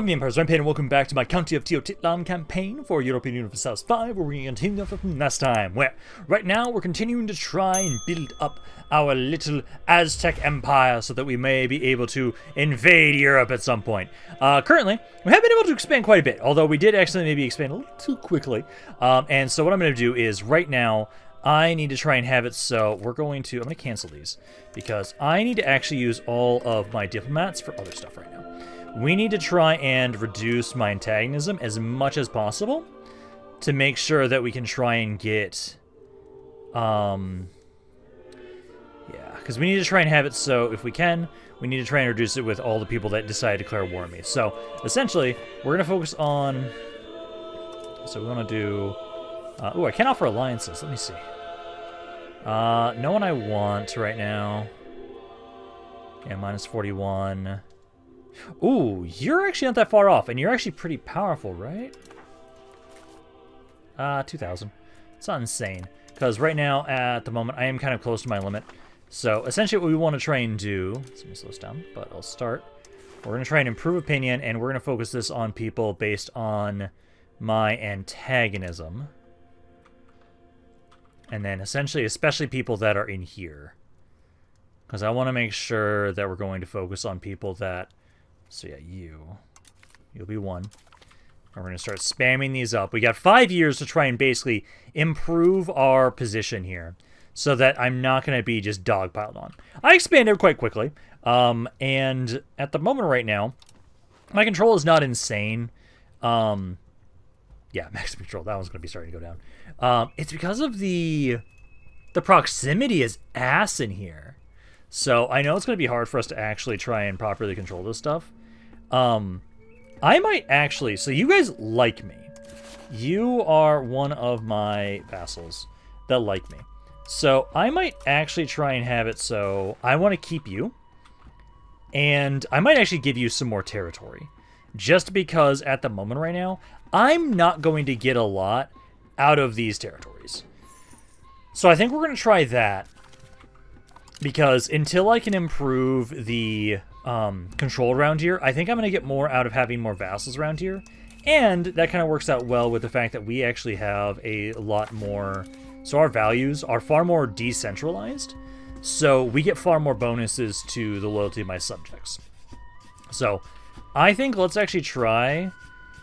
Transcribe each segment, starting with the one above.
Welcome to the Empire's Rampaned, and welcome back to my County of Teotitlan campaign for Europa Universalis V, where we continue from last time. Where, right now, we're continuing to try and build up our little Aztec empire so that we may be able to invade Europe at some point. Currently, we have been able to expand quite a bit, although we did actually maybe expand a little too quickly. And so what I'm going to do is, right now, I need to try and have it so I'm going to cancel these, because I need to actually use all of my diplomats for other stuff right now. We need to try and reduce my antagonism as much as possible to make sure that we can try and get, yeah, because we need to try and have it so, if we can, we need to try and reduce it with all the people that decide to declare war on me. So, essentially, we're going to focus on, so we want to do, oh, I can't offer alliances. Let me see. No one I want right now. Yeah, minus 41. Ooh, you're actually not that far off, and you're actually pretty powerful, right? 2,000. It's not insane, because right now, at the moment, I am kind of close to my limit. So, essentially what we want to try and do... Let me slow this down, but I'll start. We're going to try and improve opinion, and we're going to focus this on people based on my antagonism. And then, essentially, especially people that are in here. Because I want to make sure that we're going to focus on people that... So yeah, you'll be one. And we're going to start spamming these up. We got 5 years to try and basically improve our position here so that I'm not going to be just dogpiled on. I expanded quite quickly. And at the moment right now, my control is not insane. Yeah, maximum control. That one's going to be starting to go down. It's because of the proximity is ass in here. So I know it's going to be hard for us to actually try and properly control this stuff. I might actually... So you guys like me. You are one of my vassals that like me. So I might actually try and have it so I want to keep you. And I might actually give you some more territory. Just because at the moment right now, I'm not going to get a lot out of these territories. So I think we're going to try that. Because until I can improve the control around here, I think I'm going to get more out of having more vassals around here. And that kind of works out well with the fact that we actually have a lot more... So our values are far more decentralized. So we get far more bonuses to the loyalty of my subjects. So I think let's actually try...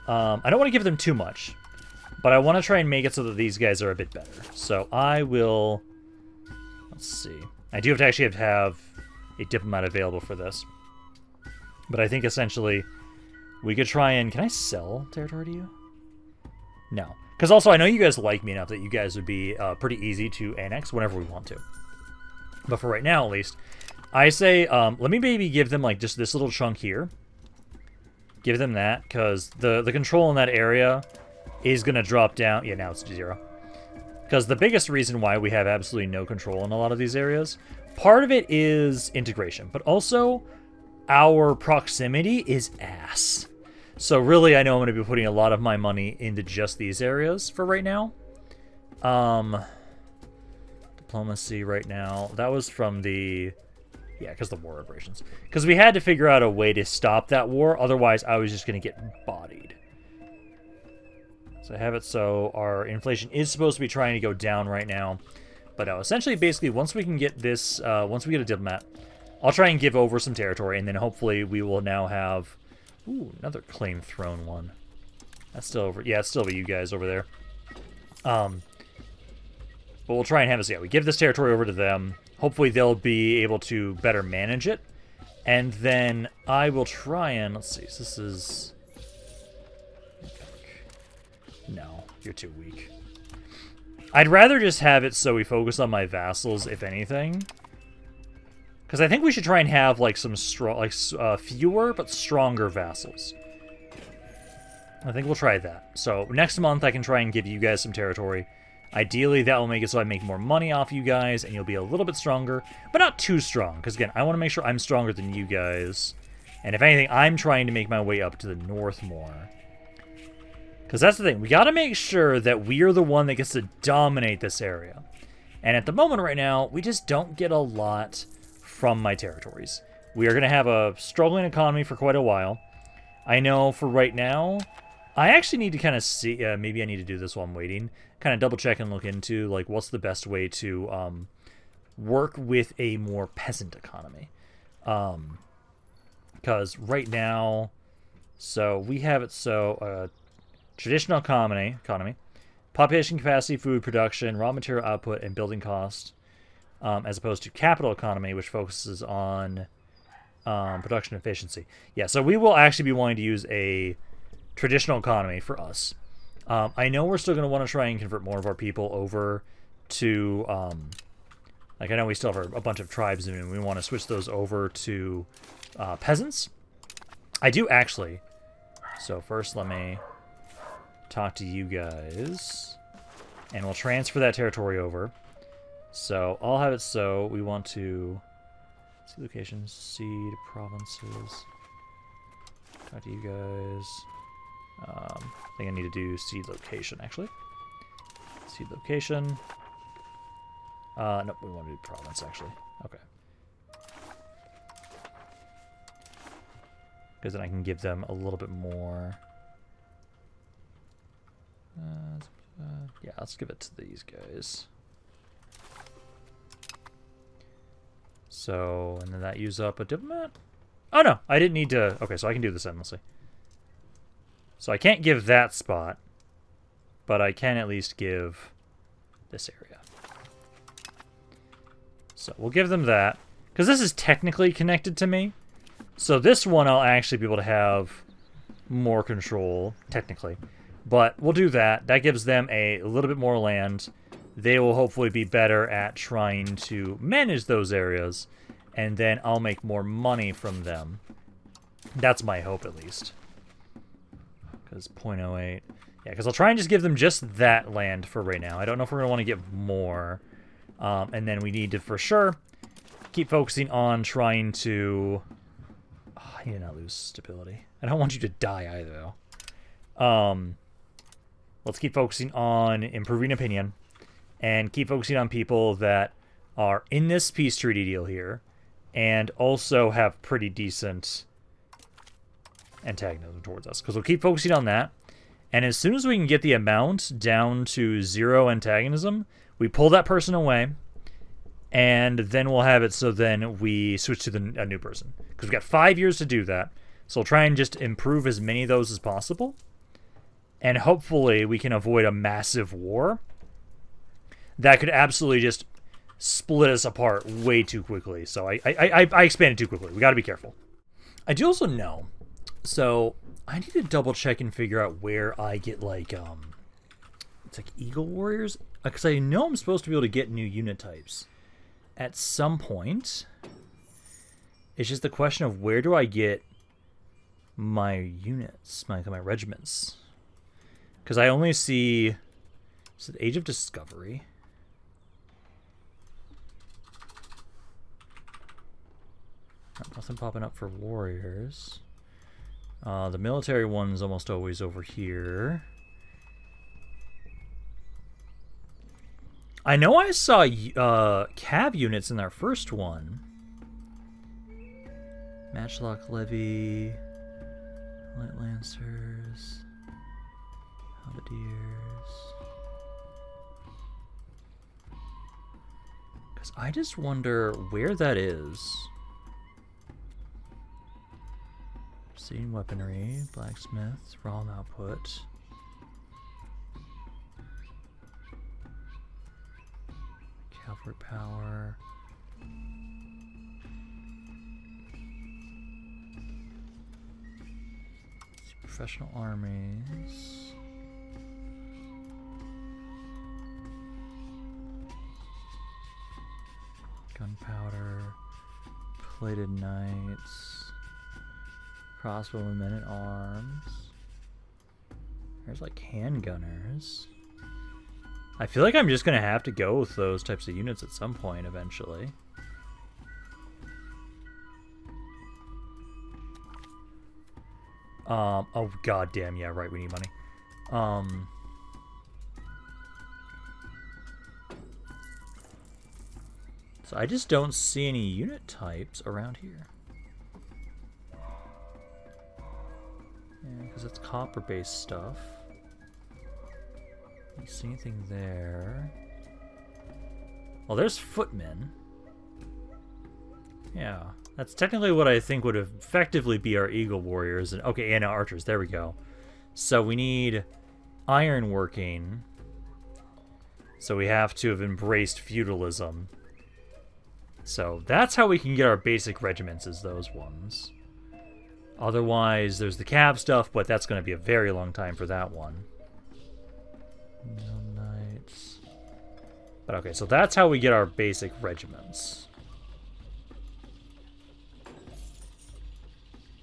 I don't want to give them too much. But I want to try and make it so that these guys are a bit better. So I will... Let's see... I do have to actually have a diplomat available for this. But I think essentially we could try and... Can I sell territory to you? No. Because also I know you guys like me enough that you guys would be pretty easy to annex whenever we want to. But for right now, at least, I say let me maybe give them like just this little chunk here. Give them that, because the control in that area is going to drop down. Yeah, now it's 0. Because the biggest reason why we have absolutely no control in a lot of these areas, part of it is integration, but also our proximity is ass. So really, I know I'm going to be putting a lot of my money into just these areas for right now. Diplomacy right now, that was from the... Yeah, because the war reparations. Because we had to figure out a way to stop that war, otherwise I was just going to get bodied. So I have it so our inflation is supposed to be trying to go down right now. But essentially, basically, once we can get this, once we get a diplomat, I'll try and give over some territory, and then hopefully we will now have... Ooh, another claim throne one. That's still over... Yeah, it's still over you guys over there. But we'll try and have this... Yeah, we give this territory over to them. Hopefully they'll be able to better manage it. And then I will try and... Let's see, so this is... No, you're too weak. I'd rather just have it so we focus on my vassals, if anything. Because I think we should try and have, like, some strong... Like, fewer, but stronger vassals. I think we'll try that. So, next month I can try and give you guys some territory. Ideally, that will make it so I make more money off you guys, and you'll be a little bit stronger, but not too strong. Because, again, I want to make sure I'm stronger than you guys. And if anything, I'm trying to make my way up to the north more. Because that's the thing. We got to make sure that we are the one that gets to dominate this area. And at the moment right now, we just don't get a lot from my territories. We are going to have a struggling economy for quite a while. I know for right now, I actually need to kind of see, maybe I need to do this while I'm waiting, kind of double check and look into, like, what's the best way to work with a more peasant economy. Because right now, so we have it so, traditional economy, population capacity, food production, raw material output, and building cost, as opposed to capital economy, which focuses on production efficiency. Yeah, so we will actually be wanting to use a traditional economy for us. I know we're still going to want to try and convert more of our people over to, like, I know we still have a bunch of tribes, and we want to switch those over to peasants. I do actually. So first let me talk to you guys, and we'll transfer that territory over. So I'll have it so we want to see locations, seed, provinces. Talk to you guys. I think I need to do seed location, actually. Seed location. Nope, we want to do province, actually. Okay. Because then I can give them a little bit more. Yeah, let's give it to these guys. So, and then that use up a diplomat? Oh no, I didn't need to. Okay, so I can do this endlessly. So I can't give that spot, but I can at least give this area. So we'll give them that, because this is technically connected to me. So this one I'll actually be able to have more control, technically. But we'll do that. That gives them a little bit more land. They will hopefully be better at trying to manage those areas. And then I'll make more money from them. That's my hope, at least. Because 0.08. Yeah, because I'll try and just give them just that land for right now. I don't know if we're going to want to give more. And then we need to, for sure, keep focusing on trying to... I need to not lose stability. I don't want you to die either, though. Let's keep focusing on improving opinion. And keep focusing on people that are in this peace treaty deal here. And also have pretty decent antagonism towards us. Because we'll keep focusing on that. And as soon as we can get the amount down to 0 antagonism, we pull that person away. And then we'll have it so then we switch to a new person. Because we've got 5 years to do that. So we'll try and just improve as many of those as possible. And hopefully we can avoid a massive war that could absolutely just split us apart way too quickly. So I expanded too quickly. We got to be careful. I do also know. So I need to double check and figure out where I get like, it's like Eagle Warriors. Because I know I'm supposed to be able to get new unit types at some point. It's just the question of where do I get my units, my regiments? Because I only see, is it Age of Discovery? Nothing popping up for warriors. The military one's almost always over here. I know I saw cav units in our first one. Matchlock Levy, Light Lancers, Halberdiers. Because I just wonder where that is. Obsidian Weaponry, Blacksmiths, Raw Output. Cavalry Power. Professional Armies. Gunpowder. Plated Knights. Crossbow and Men at Arms. There's like handgunners. I feel like I'm just gonna have to go with those types of units at some point eventually. Oh goddamn, yeah, right, we need money. So I just don't see any unit types around here. because it's copper-based stuff. You see anything there? Well, there's footmen. Yeah, that's technically what I think would effectively be our eagle warriors. And okay, and archers. There we go. So we need ironworking. So we have to have embraced feudalism. So that's how we can get our basic regiments, is those ones. Otherwise, there's the cab stuff, but that's going to be a very long time for that one. No knights. But okay, so that's how we get our basic regiments.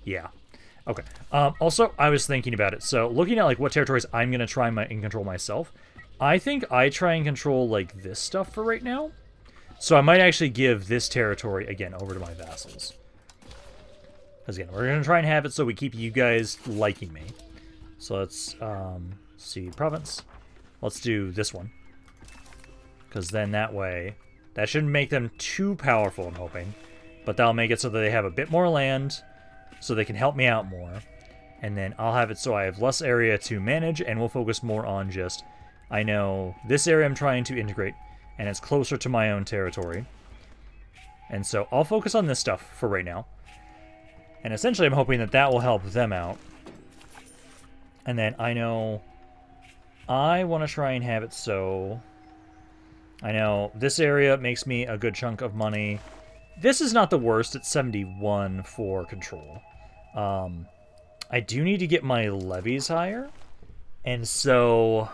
Yeah. Okay. Also, I was thinking about it. So, looking at like what territories I'm going to try and control myself, I think I try and control like this stuff for right now. So I might actually give this territory, again, over to my vassals. Because again, we're going to try and have it so we keep you guys liking me. So let's see, province. Let's do this one. Because then that way, that shouldn't make them too powerful, I'm hoping. But that'll make it so that they have a bit more land, so they can help me out more. And then I'll have it so I have less area to manage, and we'll focus more on just, I know this area I'm trying to integrate, and it's closer to my own territory. And so I'll focus on this stuff for right now. And essentially I'm hoping that that will help them out. And then I know I want to try and have it so I know this area makes me a good chunk of money. This is not the worst. It's 71 for control. I do need to get my levies higher. And so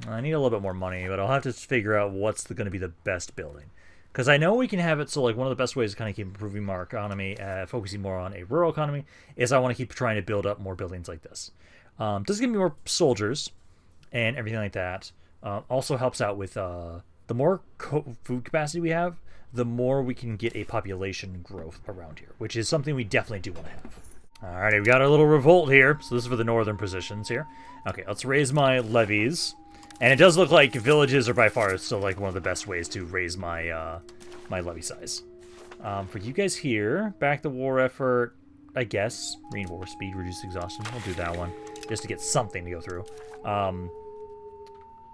I need a little bit more money, but I'll have to figure out what's going to be the best building. Because I know we can have it so, like, one of the best ways to kind of keep improving our economy, focusing more on a rural economy, is I want to keep trying to build up more buildings like this. Does give me more soldiers and everything like that. Also helps out with the more food capacity we have, the more we can get a population growth around here, which is something we definitely do want to have. Alrighty, we got a little revolt here. So this is for the northern positions here. Okay, let's raise my levies. And it does look like villages are by far still like one of the best ways to raise my my levy size. For you guys here, back the war effort, I guess. Reinforce speed, reduce exhaustion. We'll do that one just to get something to go through.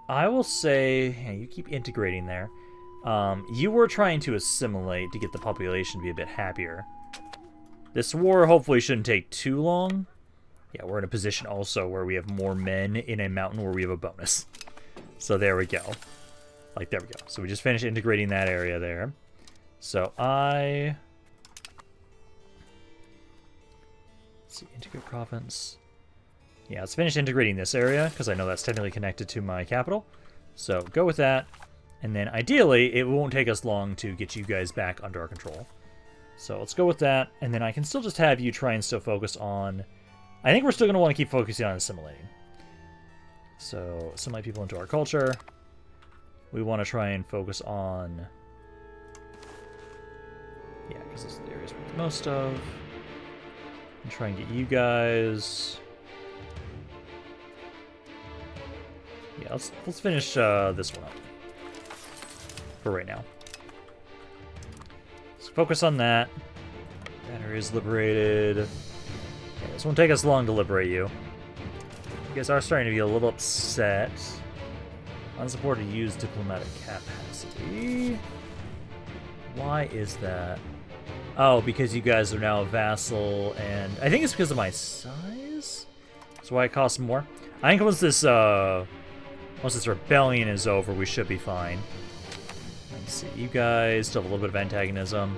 I will say, yeah, you keep integrating there. You were trying to assimilate to get the population to be a bit happier. This war hopefully shouldn't take too long. Yeah, we're in a position also where we have more men in a mountain where we have a bonus. So there we go. Like, there we go. So we just finished integrating that area there. So let's see, integrate province. Yeah, let's finish integrating this area, because I know that's technically connected to my capital. So go with that. And then ideally, it won't take us long to get you guys back under our control. So let's go with that. And then I can still just have you try and still focus on... I think we're still going to want to keep focusing on assimilating. So, assimilate people into our culture. We want to try and focus on... Yeah, because this is the areas we get most of. And try and get you guys... Yeah, let's finish this one up. For right now. Let's focus on that. That area is liberated. Okay, this won't take us long to liberate you. You guys are starting to be a little upset. Unsupported use diplomatic capacity. Why is that? Oh, because you guys are now a vassal, and I think it's because of my size. That's why it costs more. I think once this rebellion is over, we should be fine. Let's see, you guys still have a little bit of antagonism.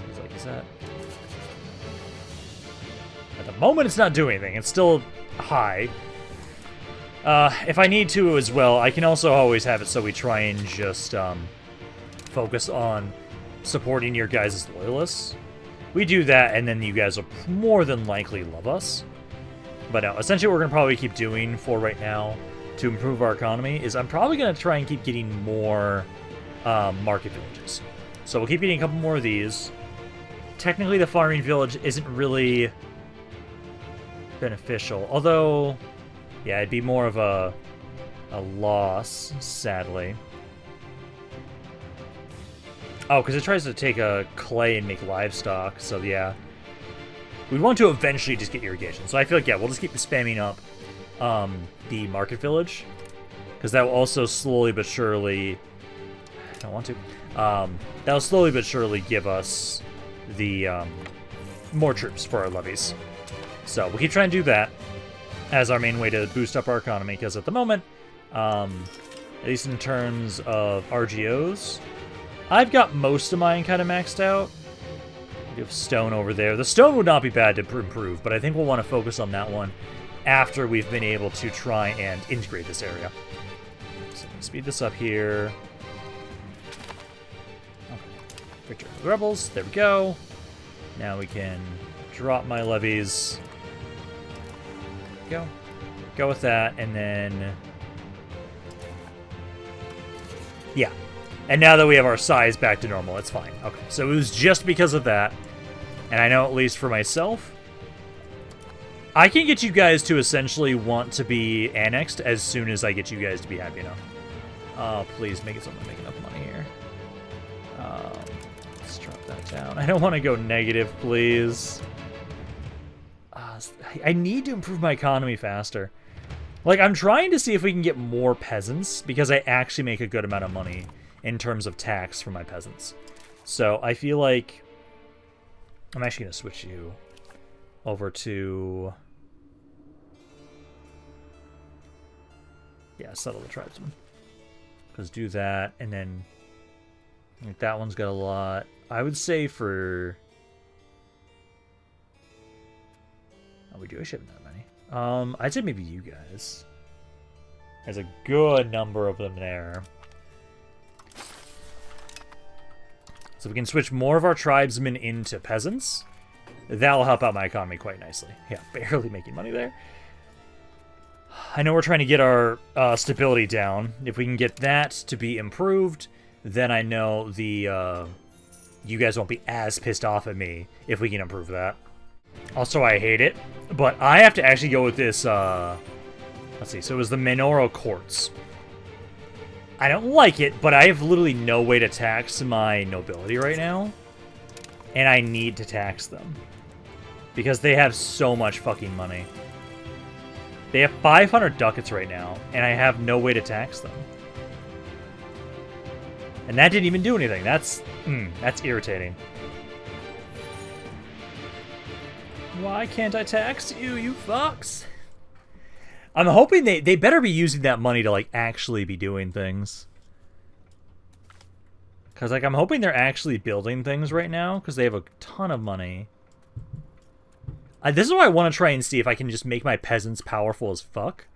Seems like, is that? At the moment, it's not doing anything. It's still high. If I need to as well, I can also always have it so we try and just focus on supporting your guys' loyalists. We do that, and then you guys will more than likely love us. But no, essentially what we're going to probably keep doing for right now to improve our economy is I'm probably going to try and keep getting more market villages. So we'll keep getting a couple more of these. Technically, the farming village isn't really beneficial, although, yeah, it'd be more of a loss, sadly. Oh, because it tries to take a clay and make livestock, so yeah. We want to eventually just get irrigation. So I feel like, yeah, we'll just keep spamming up the market village. Because that will also slowly but surely... I don't want to. That will slowly but surely give us the more troops for our levies. So we'll keep trying to do that as our main way to boost up our economy. Because at the moment, at least in terms of RGOs, I've got most of mine kind of maxed out. We have stone over there. The stone would not be bad to improve, but I think we'll want to focus on that one after we've been able to try and integrate this area. So speed this up here. Okay. Victory for the rebels. There we go. Now we can drop my levies. Go. Go with that, and then... Yeah. And now that we have our size back to normal, it's fine. Okay, so it was just because of that. And I know, at least for myself, I can get you guys to essentially want to be annexed as soon as I get you guys to be happy enough. Oh, please make it so I'm gonna make enough money here. Let's drop that down. I don't want to go negative, please. I need to improve my economy faster. Like, I'm trying to see if we can get more peasants, because I actually make a good amount of money in terms of tax for my peasants. So I feel like I'm actually going to switch you over to... Yeah, settle the tribesmen. Because do that, and then like, that one's got a lot. I would say for... Oh, we do actually have that many. I'd say maybe you guys. There's a good number of them there. So we can switch more of our tribesmen into peasants. That'll help out my economy quite nicely. Yeah, barely making money there. I know we're trying to get our stability down. If we can get that to be improved, then I know the you guys won't be as pissed off at me if we can improve that. Also, I hate it, but I have to actually go with this, let's see, so it was the Manoro Courts. I don't like it, but I have literally no way to tax my nobility right now, and I need to tax them. Because they have so much fucking money. They have 500 ducats right now, and I have no way to tax them. And that didn't even do anything. That's irritating. Why can't I tax you, you fucks? I'm hoping they better be using that money to, like, actually be doing things. Because, like, I'm hoping they're actually building things right now, because they have a ton of money. This is why I want to try and see if I can just make my peasants powerful as fuck.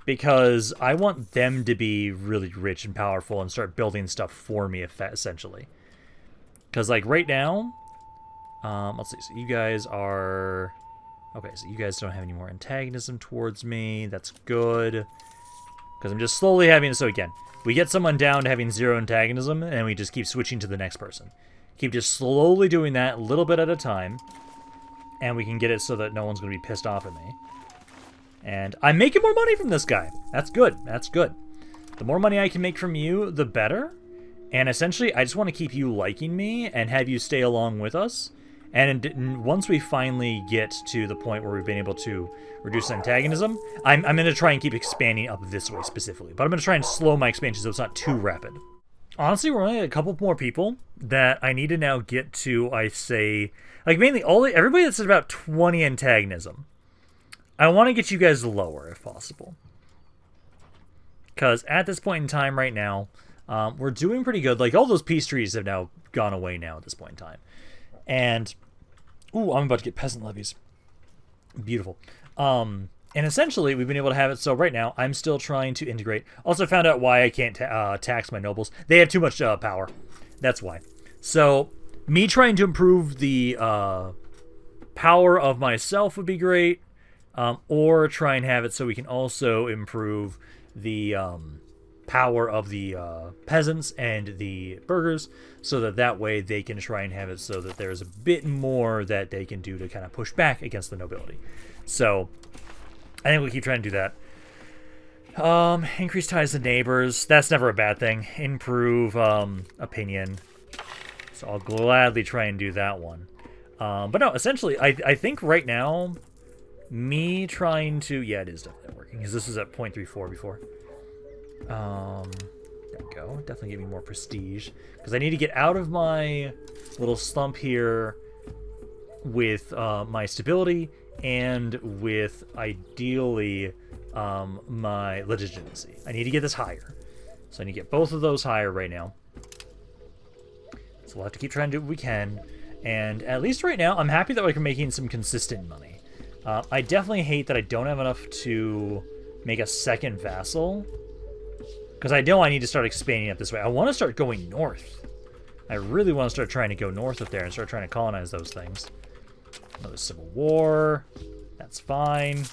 Because I want them to be really rich and powerful and start building stuff for me, essentially. Because, like, right now... let's see, so you guys are... Okay, so you guys don't have any more antagonism towards me. That's good. Because I'm just slowly having... So again, we get someone down to having 0 antagonism, and we just keep switching to the next person. Keep just slowly doing that a little bit at a time. And we can get it so that no one's going to be pissed off at me. And I'm making more money from this guy. That's good. That's good. The more money I can make from you, the better. And essentially, I just want to keep you liking me and have you stay along with us. And once we finally get to the point where we've been able to reduce antagonism, I'm going to try and keep expanding up this way specifically. But I'm going to try and slow my expansion so it's not too rapid. Honestly, we're only a couple more people that I need to now get to, I say, like mainly everybody that's at about 20 antagonism. I want to get you guys lower if possible. Because at this point in time right now, we're doing pretty good. Like all those peace treaties have now gone away now at this point in time. And, ooh, I'm about to get peasant levies. Beautiful. And essentially, we've been able to have it. So right now, I'm still trying to integrate. Also found out why I can't tax my nobles. They have too much power. That's why. So me trying to improve the power of myself would be great. Or try and have it so we can also improve the power of the peasants and the burghers, so that way they can try and have it so that there's a bit more that they can do to kind of push back against the nobility. So I think we keep trying to do that. Increase ties to neighbors. That's never a bad thing. Improve opinion. So I'll gladly try and do that one. But no, essentially, I think right now, me trying to... Yeah, it is definitely working, because this was at 0.34 before. There we go. Definitely give me more prestige, because I need to get out of my little slump here with my stability and with, ideally, my legitimacy. I need to get this higher. So I need to get both of those higher right now. So we'll have to keep trying to do what we can. And at least right now, I'm happy that we're making some consistent money. I definitely hate that I don't have enough to make a second vassal. Because I know I need to start expanding up this way. I want to start going north. I really want to start trying to go north up there and start trying to colonize those things. Another civil war. That's fine.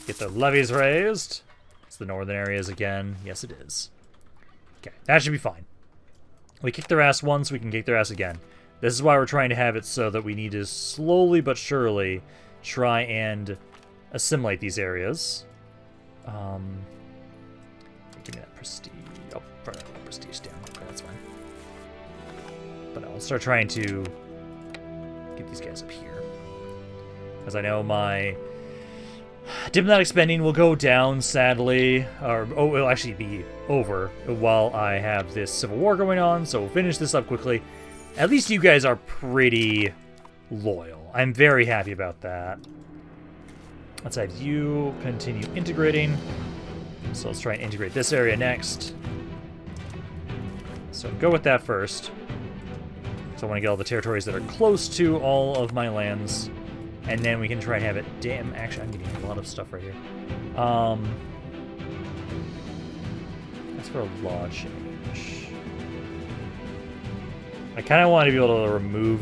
Get the levies raised. It's the northern areas again. Yes, it is. Okay, that should be fine. We kicked their ass once, we can kick their ass again. This is why we're trying to have it so that we need to slowly but surely try and assimilate these areas. Give me that prestige. Oh, prestige down. Okay, that's fine. But I'll start trying to get these guys up here. Because I know my diplomatic spending will go down, sadly. Or, oh, it'll actually be over while I have this civil war going on. So we'll finish this up quickly. At least you guys are pretty loyal. I'm very happy about that. Let's have you continue integrating. So let's try and integrate this area next. So go with that first. So I want to get all the territories that are close to all of my lands. And then we can try and have it... Damn, actually, I'm getting a lot of stuff right here. That's for a law change. I kind of want to be able to remove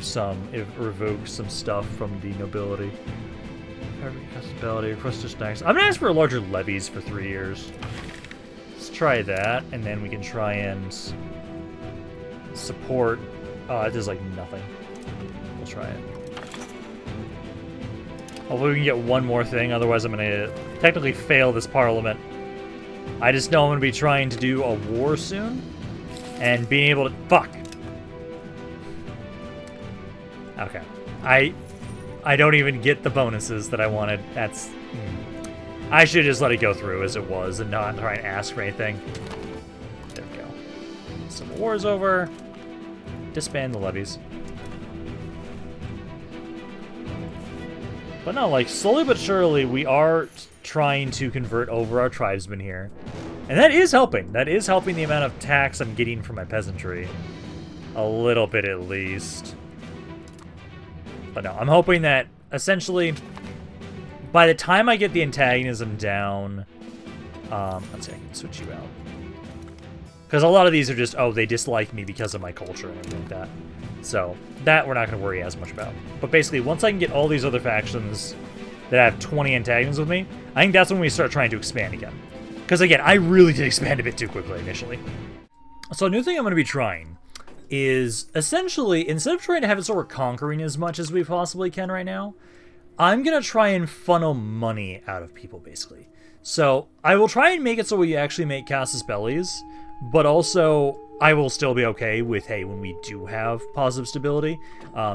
revoke some stuff from the nobility. Ability, request just next. I'm going to ask for larger levies for 3 years. Let's try that, and then we can try and support... it does like nothing. We'll try it. Hopefully we can get one more thing, otherwise I'm going to technically fail this parliament. I just know I'm going to be trying to do a war soon, and being able to... Fuck! Okay. I don't even get the bonuses that I wanted. That's... I should just let it go through as it was and not try and ask for anything. There we go. Civil War is over. Disband the levies. But no, like, slowly but surely, we are trying to convert over our tribesmen here. And that is helping. That is helping the amount of tax I'm getting from my peasantry. A little bit, at least. But no, I'm hoping that, essentially, by the time I get the antagonism down... let's see, I can switch you out. Because a lot of these are just, oh, they dislike me because of my culture and everything like that. So, that we're not going to worry as much about. But basically, once I can get all these other factions that have 20 antagonists with me, I think that's when we start trying to expand again. Because again, I really did expand a bit too quickly initially. So a new thing I'm going to be trying is, essentially, instead of trying to have it so we're conquering as much as we possibly can right now, I'm going to try and funnel money out of people, basically. So, I will try and make it so we actually make casus bellis, but also, I will still be okay with, hey, when we do have positive stability,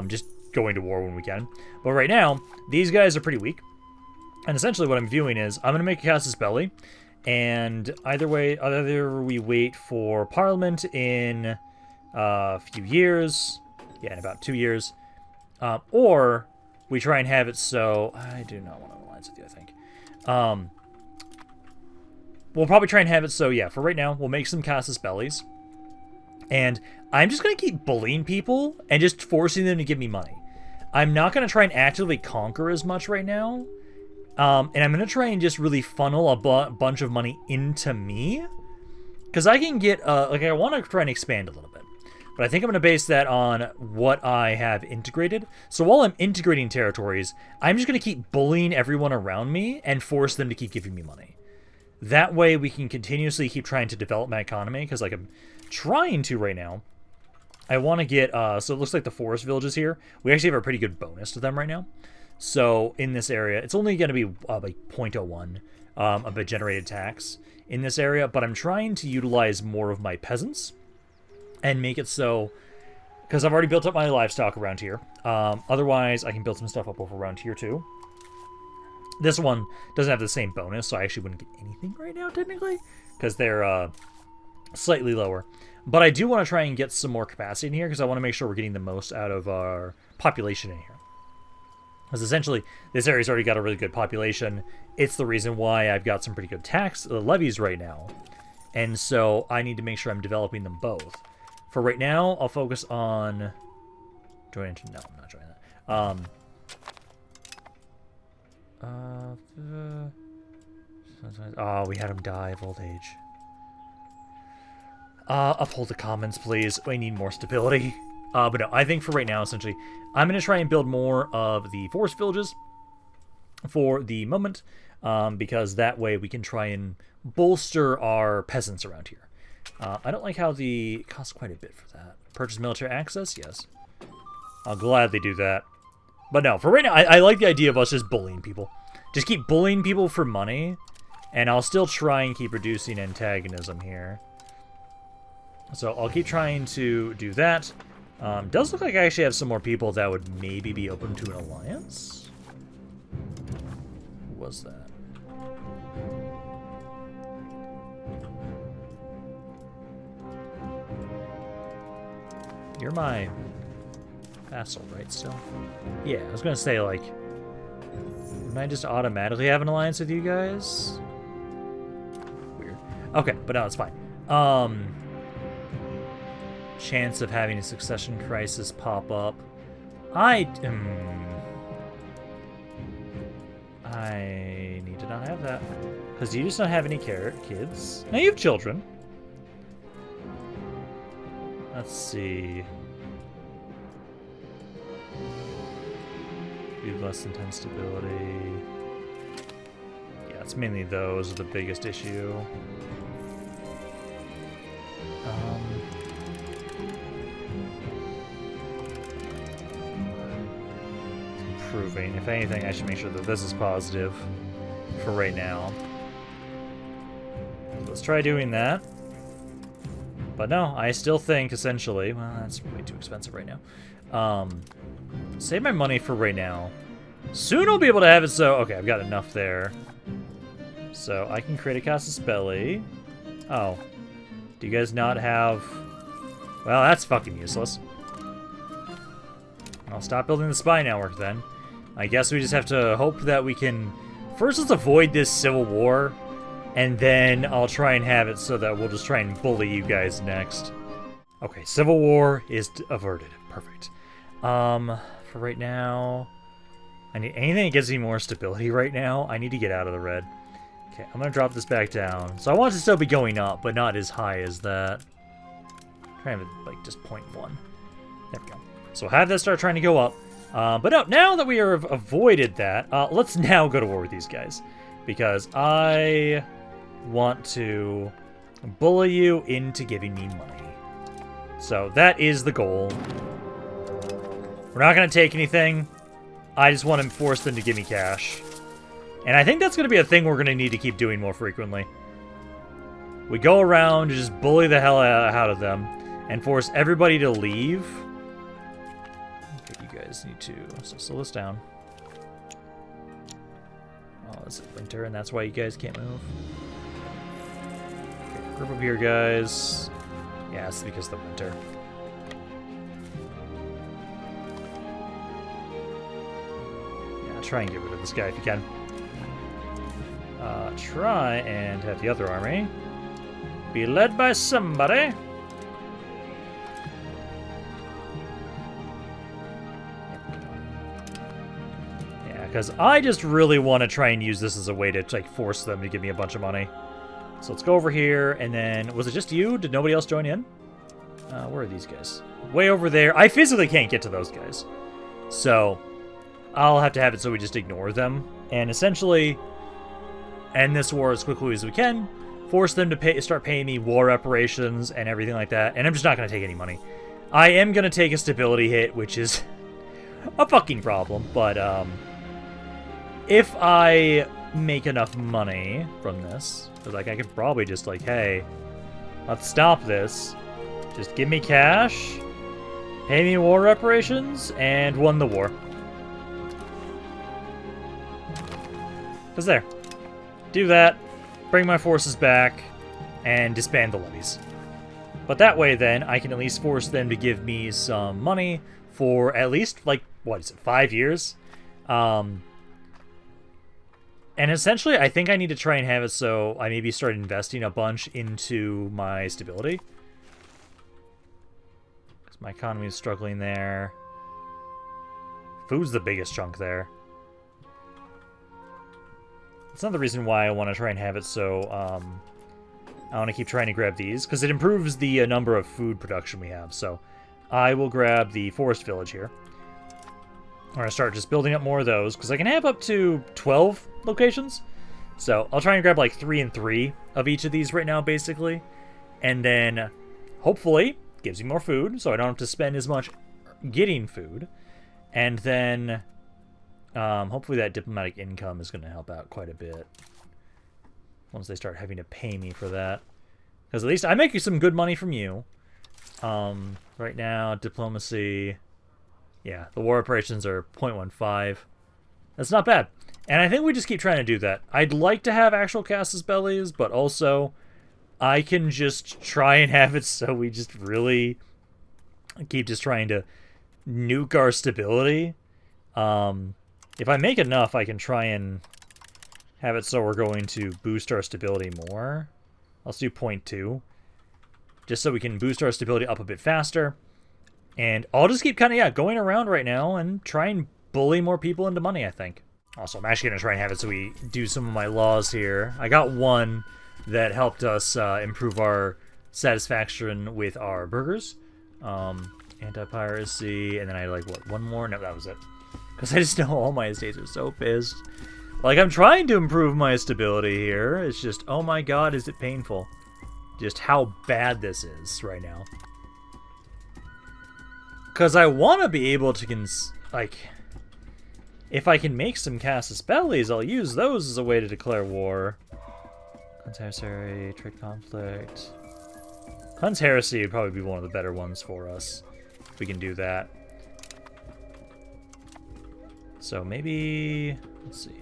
just going to war when we can. But right now, these guys are pretty weak. And essentially what I'm viewing is, I'm going to make a casus belli, and either we wait for Parliament in a few years, yeah, in about 2 years, or we try and have it so, I do not want to alliance with you, I think. We'll probably try and have it so, yeah, for right now, we'll make some casus bellis. And I'm just going to keep bullying people and just forcing them to give me money. I'm not going to try and actively conquer as much right now. And I'm going to try and just really funnel a bunch of money into me. Because I can get, I want to try and expand a little bit. But I think I'm going to base that on what I have integrated. So while I'm integrating territories, I'm just going to keep bullying everyone around me and force them to keep giving me money. That way we can continuously keep trying to develop my economy, because like I'm trying to right now. I want to get, so it looks like the forest villages here. We actually have a pretty good bonus to them right now. So in this area, it's only going to be like 0.01 of a generated tax in this area, but I'm trying to utilize more of my peasants and make it so, because I've already built up my livestock around here. Otherwise, I can build some stuff up over around here too. This one doesn't have the same bonus, so I actually wouldn't get anything right now, technically, because they're slightly lower. But I do want to try and get some more capacity in here, because I want to make sure we're getting the most out of our population in here. Because essentially, this area's already got a really good population. It's the reason why I've got some pretty good tax levies right now. And so I need to make sure I'm developing them both. For right now, I'll focus on... Join... No, I'm not joining that. Oh, we had him die of old age. Uphold the commons, please. We need more stability. But no, I think for right now, essentially, I'm going to try and build more of the forest villages for the moment, because that way we can try and bolster our peasants around here. I don't like how it costs quite a bit for that. Purchase military access? Yes. I'll gladly do that. But no, for right now, I like the idea of us just bullying people. Just keep bullying people for money, and I'll still try and keep reducing antagonism here. So I'll keep trying to do that. Does look like I actually have some more people that would maybe be open to an alliance. Who was that? You're my vassal, right, still? Yeah, I was gonna say, like, wouldn't I just automatically have an alliance with you guys? Weird. Okay, but no, it's fine. Chance of having a succession crisis pop up. I need to not have that. Because you just don't have any kids. Now you have children. Let's see. You have less intense stability. Yeah, it's mainly those are the biggest issue. Improving. If anything, I should make sure that this is positive for right now. So let's try doing that. But no, I still think, essentially... Well, that's way too expensive right now. Save my money for right now. Soon I'll be able to have it so... Okay, I've got enough there. So I can create a Casus Belli. Oh. Do you guys not have... Well, that's fucking useless. I'll stop building the spy network then. I guess we just have to hope that we can... First, let's avoid this civil war. And then I'll try and have it so that we'll just try and bully you guys next. Okay, civil war is averted. Perfect. For right now... I need anything that gives me more stability right now. I need to get out of the red. Okay, I'm going to drop this back down. So I want it to still be going up, but not as high as that. Try and have it, like, just 0.1. There we go. So have that start trying to go up. But no, now that we have avoided that, let's now go to war with these guys. Because I want to bully you into giving me money. So that is the goal. We're not going to take anything. I just want to force them to give me cash. And I think that's going to be a thing we're going to need to keep doing more frequently. We go around and just bully the hell out of them and force everybody to leave. Okay, you guys need to slow this down. Oh, it's winter, and that's why you guys can't move. Okay, group up here, guys. Yeah, it's because of the winter. Yeah, try and get rid of this guy if you can. Try and have the other army be led by somebody. Yeah, because I just really want to try and use this as a way to like force them to give me a bunch of money. So let's go over here, and then was it just you? Did nobody else join in? Where are these guys? Way over there. I physically can't get to those guys, so I'll have to have it so we just ignore them and essentially end this war as quickly as we can, force them to start paying me war reparations and everything like that, and I'm just not going to take any money. I am going to take a stability hit, which is a fucking problem, but if I make enough money from this, because like I could probably just like, hey, let's stop this, just give me cash, Pay me war reparations, and won the war. Because there. Do that, bring my forces back, and disband the levies. But that way, then, I can at least force them to give me some money for at least, like, what is it, 5 years? And essentially, I think I need to try and have it so I maybe start investing a bunch into my stability. Because my economy is struggling there. Food's the biggest chunk there. It's not the reason why I want to try and have it so I want to keep trying to grab these, because it improves the number of food production we have. So I will grab the forest village here. I'm going to start just building up more of those, because I can have up to 12 locations. So I'll try and grab like 3 and 3 of each of these right now, basically. And then, hopefully, gives me more food, so I don't have to spend as much getting food. And then, hopefully that diplomatic income is going to help out quite a bit. Once they start having to pay me for that. Because at least I make you some good money from you. Right now, diplomacy... Yeah, the war operations are 0.15. That's not bad. And I think we just keep trying to do that. I'd like to have actual casus bellis, but also I can just try and have it so we just really keep just trying to nuke our stability. If I make enough, I can try and have it so we're going to boost our stability more. Let's do 0.2. Just so we can boost our stability up a bit faster. And I'll just keep kind of, yeah, going around right now and try and bully more people into money, I think. Also, I'm actually going to try and have it so we do some of my laws here. I got one that helped us improve our satisfaction with our burgers. Anti-piracy, and then I had, like, what, one more? No, that was it. Because I just know all my estates are so pissed. Like, I'm trying to improve my stability here. It's just, oh my god, is it painful. Just how bad this is right now. Because I want to be able to, like, if I can make some casus bellis, I'll use those as a way to declare war. Cleanse heresy, trade conflict. Cleanse heresy would probably be one of the better ones for us. If we can do that. So maybe, let's see.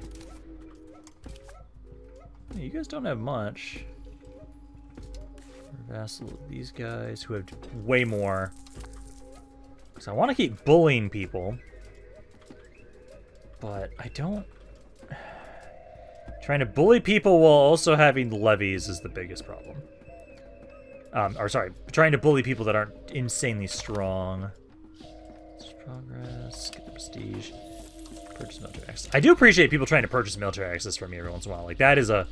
You guys don't have much. Vassal, these guys who have way more. Because I want to keep bullying people. But I don't... Trying to bully people while also having levies is the biggest problem. Or sorry, trying to bully people that aren't insanely strong. Progress, get the prestige. Purchase military access. I do appreciate people trying to purchase military access from me every once in a while. Like, that is a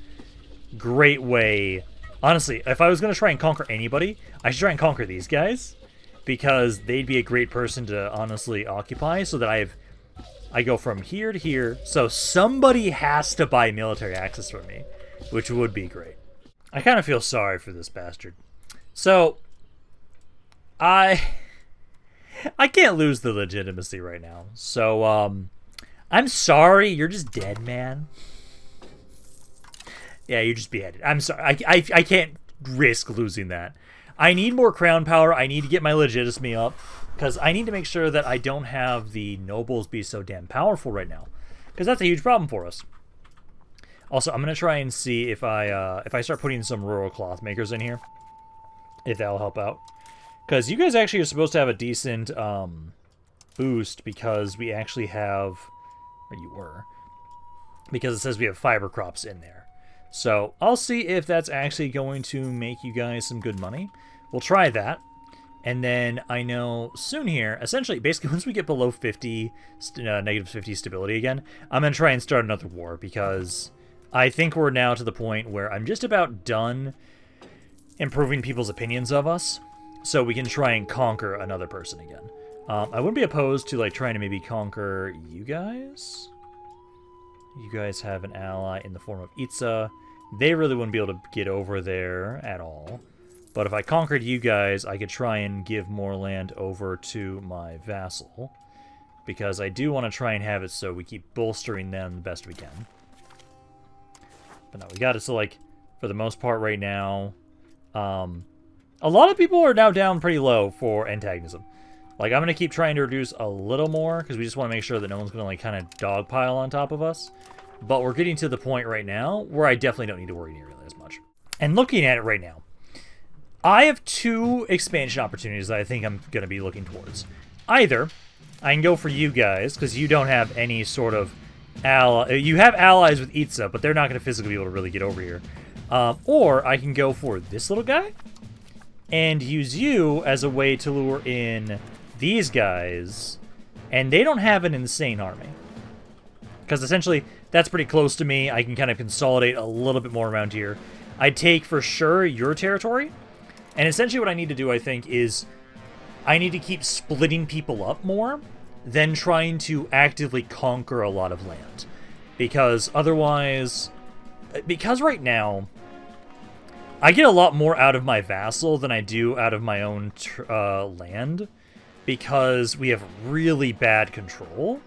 great way... Honestly, if I was going to try and conquer anybody, I should try and conquer these guys. Because they'd be a great person to honestly occupy, so that I go from here to here. So somebody has to buy military access from me, which would be great. I kind of feel sorry for this bastard. So, I can't lose the legitimacy right now. So, I'm sorry, you're just dead, man. Yeah, you're just beheaded. I'm sorry. I can't risk losing that. I need more crown power. I need to get my legitimacy up. Because I need to make sure that I don't have the nobles be so damn powerful right now. Because that's a huge problem for us. Also, I'm going to try and see if I start putting some rural cloth makers in here. If that'll help out. Because you guys actually are supposed to have a decent boost. Because we actually have... Or you were. Because it says we have fiber crops in there. So, I'll see if that's actually going to make you guys some good money. We'll try that. And then I know soon here, essentially, basically, once we get below 50, negative 50 stability again, I'm going to try and start another war. Because I think we're now to the point where I'm just about done improving people's opinions of us. So we can try and conquer another person again. I wouldn't be opposed to, like, trying to maybe conquer you guys. You guys have an ally in the form of Itza. They really wouldn't be able to get over there at all. But if I conquered you guys, I could try and give more land over to my vassal. Because I do want to try and have it so we keep bolstering them the best we can. But no, we got it so, like, for the most part right now, a lot of people are now down pretty low for antagonism. Like, I'm going to keep trying to reduce a little more, because we just want to make sure that no one's going to, like, kind of dogpile on top of us. But we're getting to the point right now where I definitely don't need to worry nearly as much. And looking at it right now, I have 2 expansion opportunities that I think I'm going to be looking towards. Either I can go for you guys, because you don't have any sort of ally. You have allies with Itza, but they're not going to physically be able to really get over here. Or I can go for this little guy and use you as a way to lure in these guys, and they don't have an insane army. Because essentially, that's pretty close to me. I can kind of consolidate a little bit more around here. I take for sure your territory, and essentially what I need to do, I think, is I need to keep splitting people up more than trying to actively conquer a lot of land. Because otherwise, because right now, I get a lot more out of my vassal than I do out of my own land, because we have really bad control.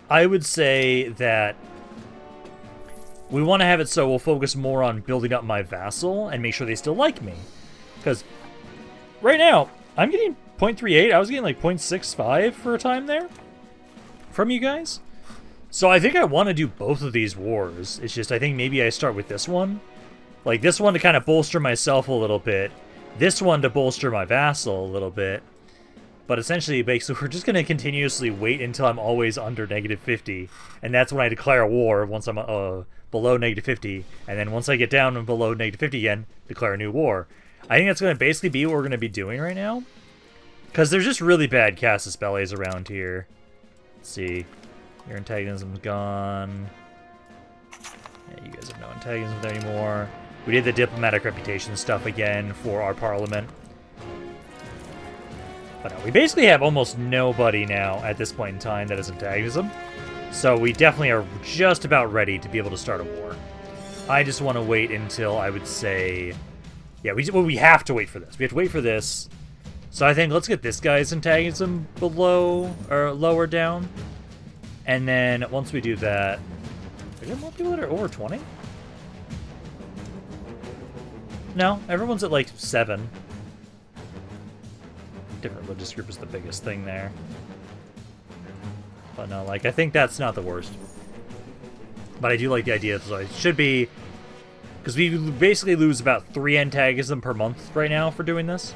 I would say that we want to have it so we'll focus more on building up my vassal and make sure they still like me. Because right now, I'm getting 0.38. I was getting like 0.65 for a time there from you guys. So I think I want to do both of these wars. It's just I think maybe I start with this one. Like this one to kind of bolster myself a little bit. This one to bolster my vassal a little bit. But essentially, basically, we're just going to continuously wait until I'm always under -50. And that's when I declare a war once I'm below -50. And then once I get down and below -50 again, declare a new war. I think that's going to basically be what we're going to be doing right now. Because there's just really bad Casus Bellis around here. Let's see. Your antagonism's gone. Yeah, you guys have no antagonism there anymore. We did the diplomatic reputation stuff again for our parliament. But no, we basically have almost nobody now at this point in time that is antagonism. So we definitely are just about ready to be able to start a war. I just want to wait until, I would say... Yeah, we have to wait for this. We have to wait for this. So I think let's get this guy's antagonism below, or lower down. And then once we do that... Are there more people that are over 20? No, everyone's at like 7. Different religious group is the biggest thing there. But no, like, I think that's not the worst. But I do like the idea, so it should be... Because we basically lose about 3 antagonism per month right now for doing this.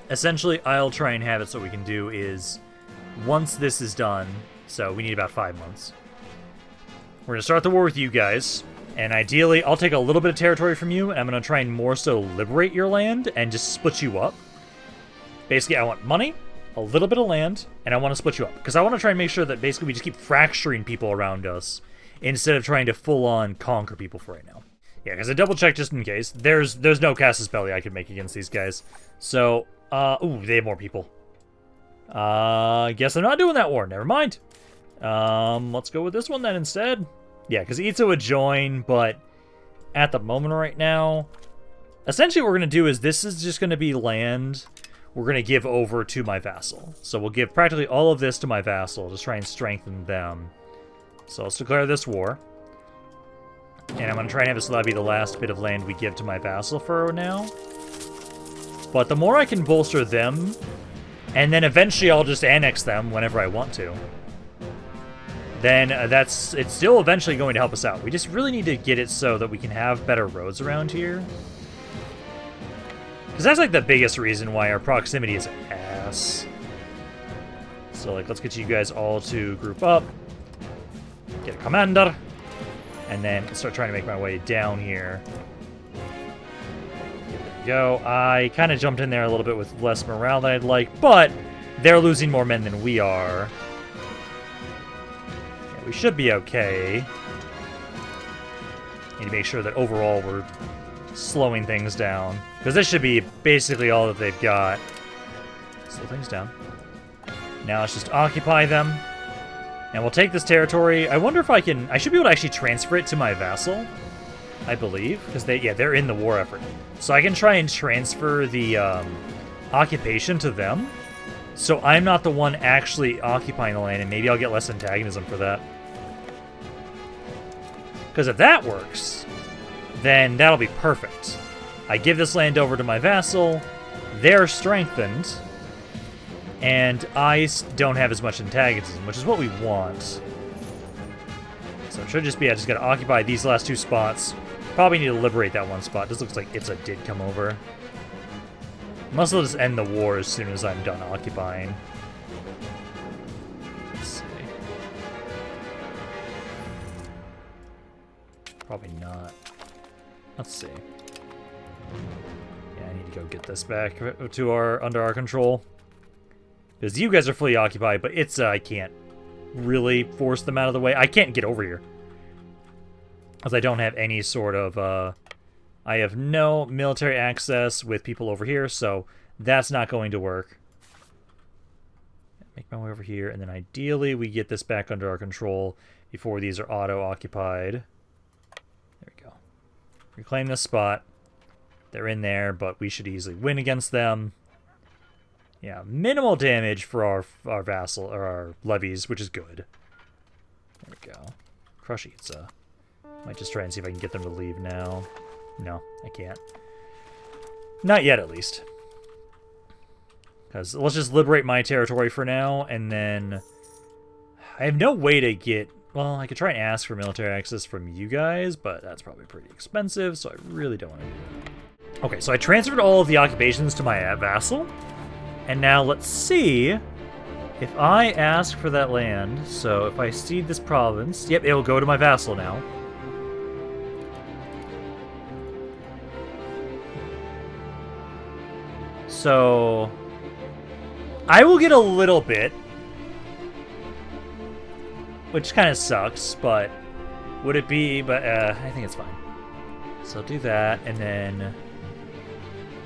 Essentially, I'll try and have it so what we can do is... Once this is done, so we need about 5 months. We're going to start the war with you guys. And ideally, I'll take a little bit of territory from you, and I'm going to try and more so liberate your land and just split you up. Basically, I want money, a little bit of land, and I want to split you up. Because I want to try and make sure that basically we just keep fracturing people around us instead of trying to full-on conquer people for right now. Yeah, because I double-checked just in case. There's no Casus Belli I could make against these guys. So, ooh, they have more people. Guess I'm not doing that war. Never mind. Let's go with this one then instead. Yeah, because Itza would join, but at the moment right now, essentially what we're going to do is this is just going to be land we're going to give over to my vassal. So we'll give practically all of this to my vassal to try and strengthen them. So let's declare this war. And I'm going to try and have this be the last bit of land we give to my vassal for now. But the more I can bolster them, and then eventually I'll just annex them whenever I want to, then it's still eventually going to help us out. We just really need to get it so that we can have better roads around here. Because that's like the biggest reason why our proximity is ass. So like, let's get you guys all to group up. Get a commander. And then start trying to make my way down here. There we go. I kind of jumped in there a little bit with less morale than I'd like, but they're losing more men than we are. We should be okay. Need to make sure that overall we're slowing things down. Because this should be basically all that they've got. Slow things down. Now let's just occupy them. And we'll take this territory. I wonder if I can... I should be able to actually transfer it to my vassal, I believe. Because they're in the war effort. So I can try and transfer the occupation to them. So I'm not the one actually occupying the land, and maybe I'll get less antagonism for that. Because if that works, then that'll be perfect. I give this land over to my vassal, they're strengthened, And ice don't have as much antagonism, which is what we want. So it should just be I just gotta occupy these last 2 spots. Probably need to liberate that 1 spot. This looks like Itza did come over. Must as well just end the war as soon as I'm done occupying. Let's see. Probably not. Let's see. Yeah, I need to go get this back to under our control. Because you guys are fully occupied, but it's I can't really force them out of the way. I can't get over here. Because I don't have any sort of, I have no military access with people over here, so that's not going to work. Make my way over here, and then ideally we get this back under our control before these are auto-occupied. There we go. Reclaim this spot. They're in there, but we should easily win against them. Yeah, minimal damage for our vassal, or our levies, which is good. There we go. Crush Itza. Might just try and see if I can get them to leave now. No, I can't. Not yet, at least. Because let's just liberate my territory for now, and then... I have no way to get... Well, I could try and ask for military access from you guys, but that's probably pretty expensive, so I really don't want to do that. Okay, so I transferred all of the occupations to my vassal. And now let's see if I ask for that land. So if I cede this province, yep, it will go to my vassal now. So I will get a little bit, which kind of sucks, but would it be? But I think it's fine. So I'll do that, and then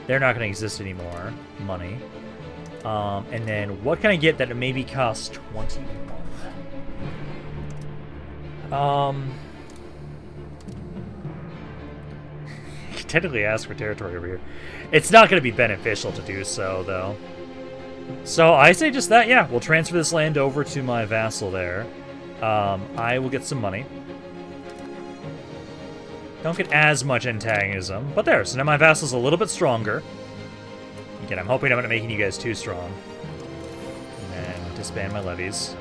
they're not going to exist anymore. Money. And then what can I get that maybe costs 21? I can technically ask for territory over here. It's not going to be beneficial to do so, though. So I say just that, yeah. We'll transfer this land over to my vassal there. I will get some money. Don't get as much antagonism, but there. So now my vassal's a little bit stronger. Again, I'm hoping I'm not making you guys too strong. And then disband my levies.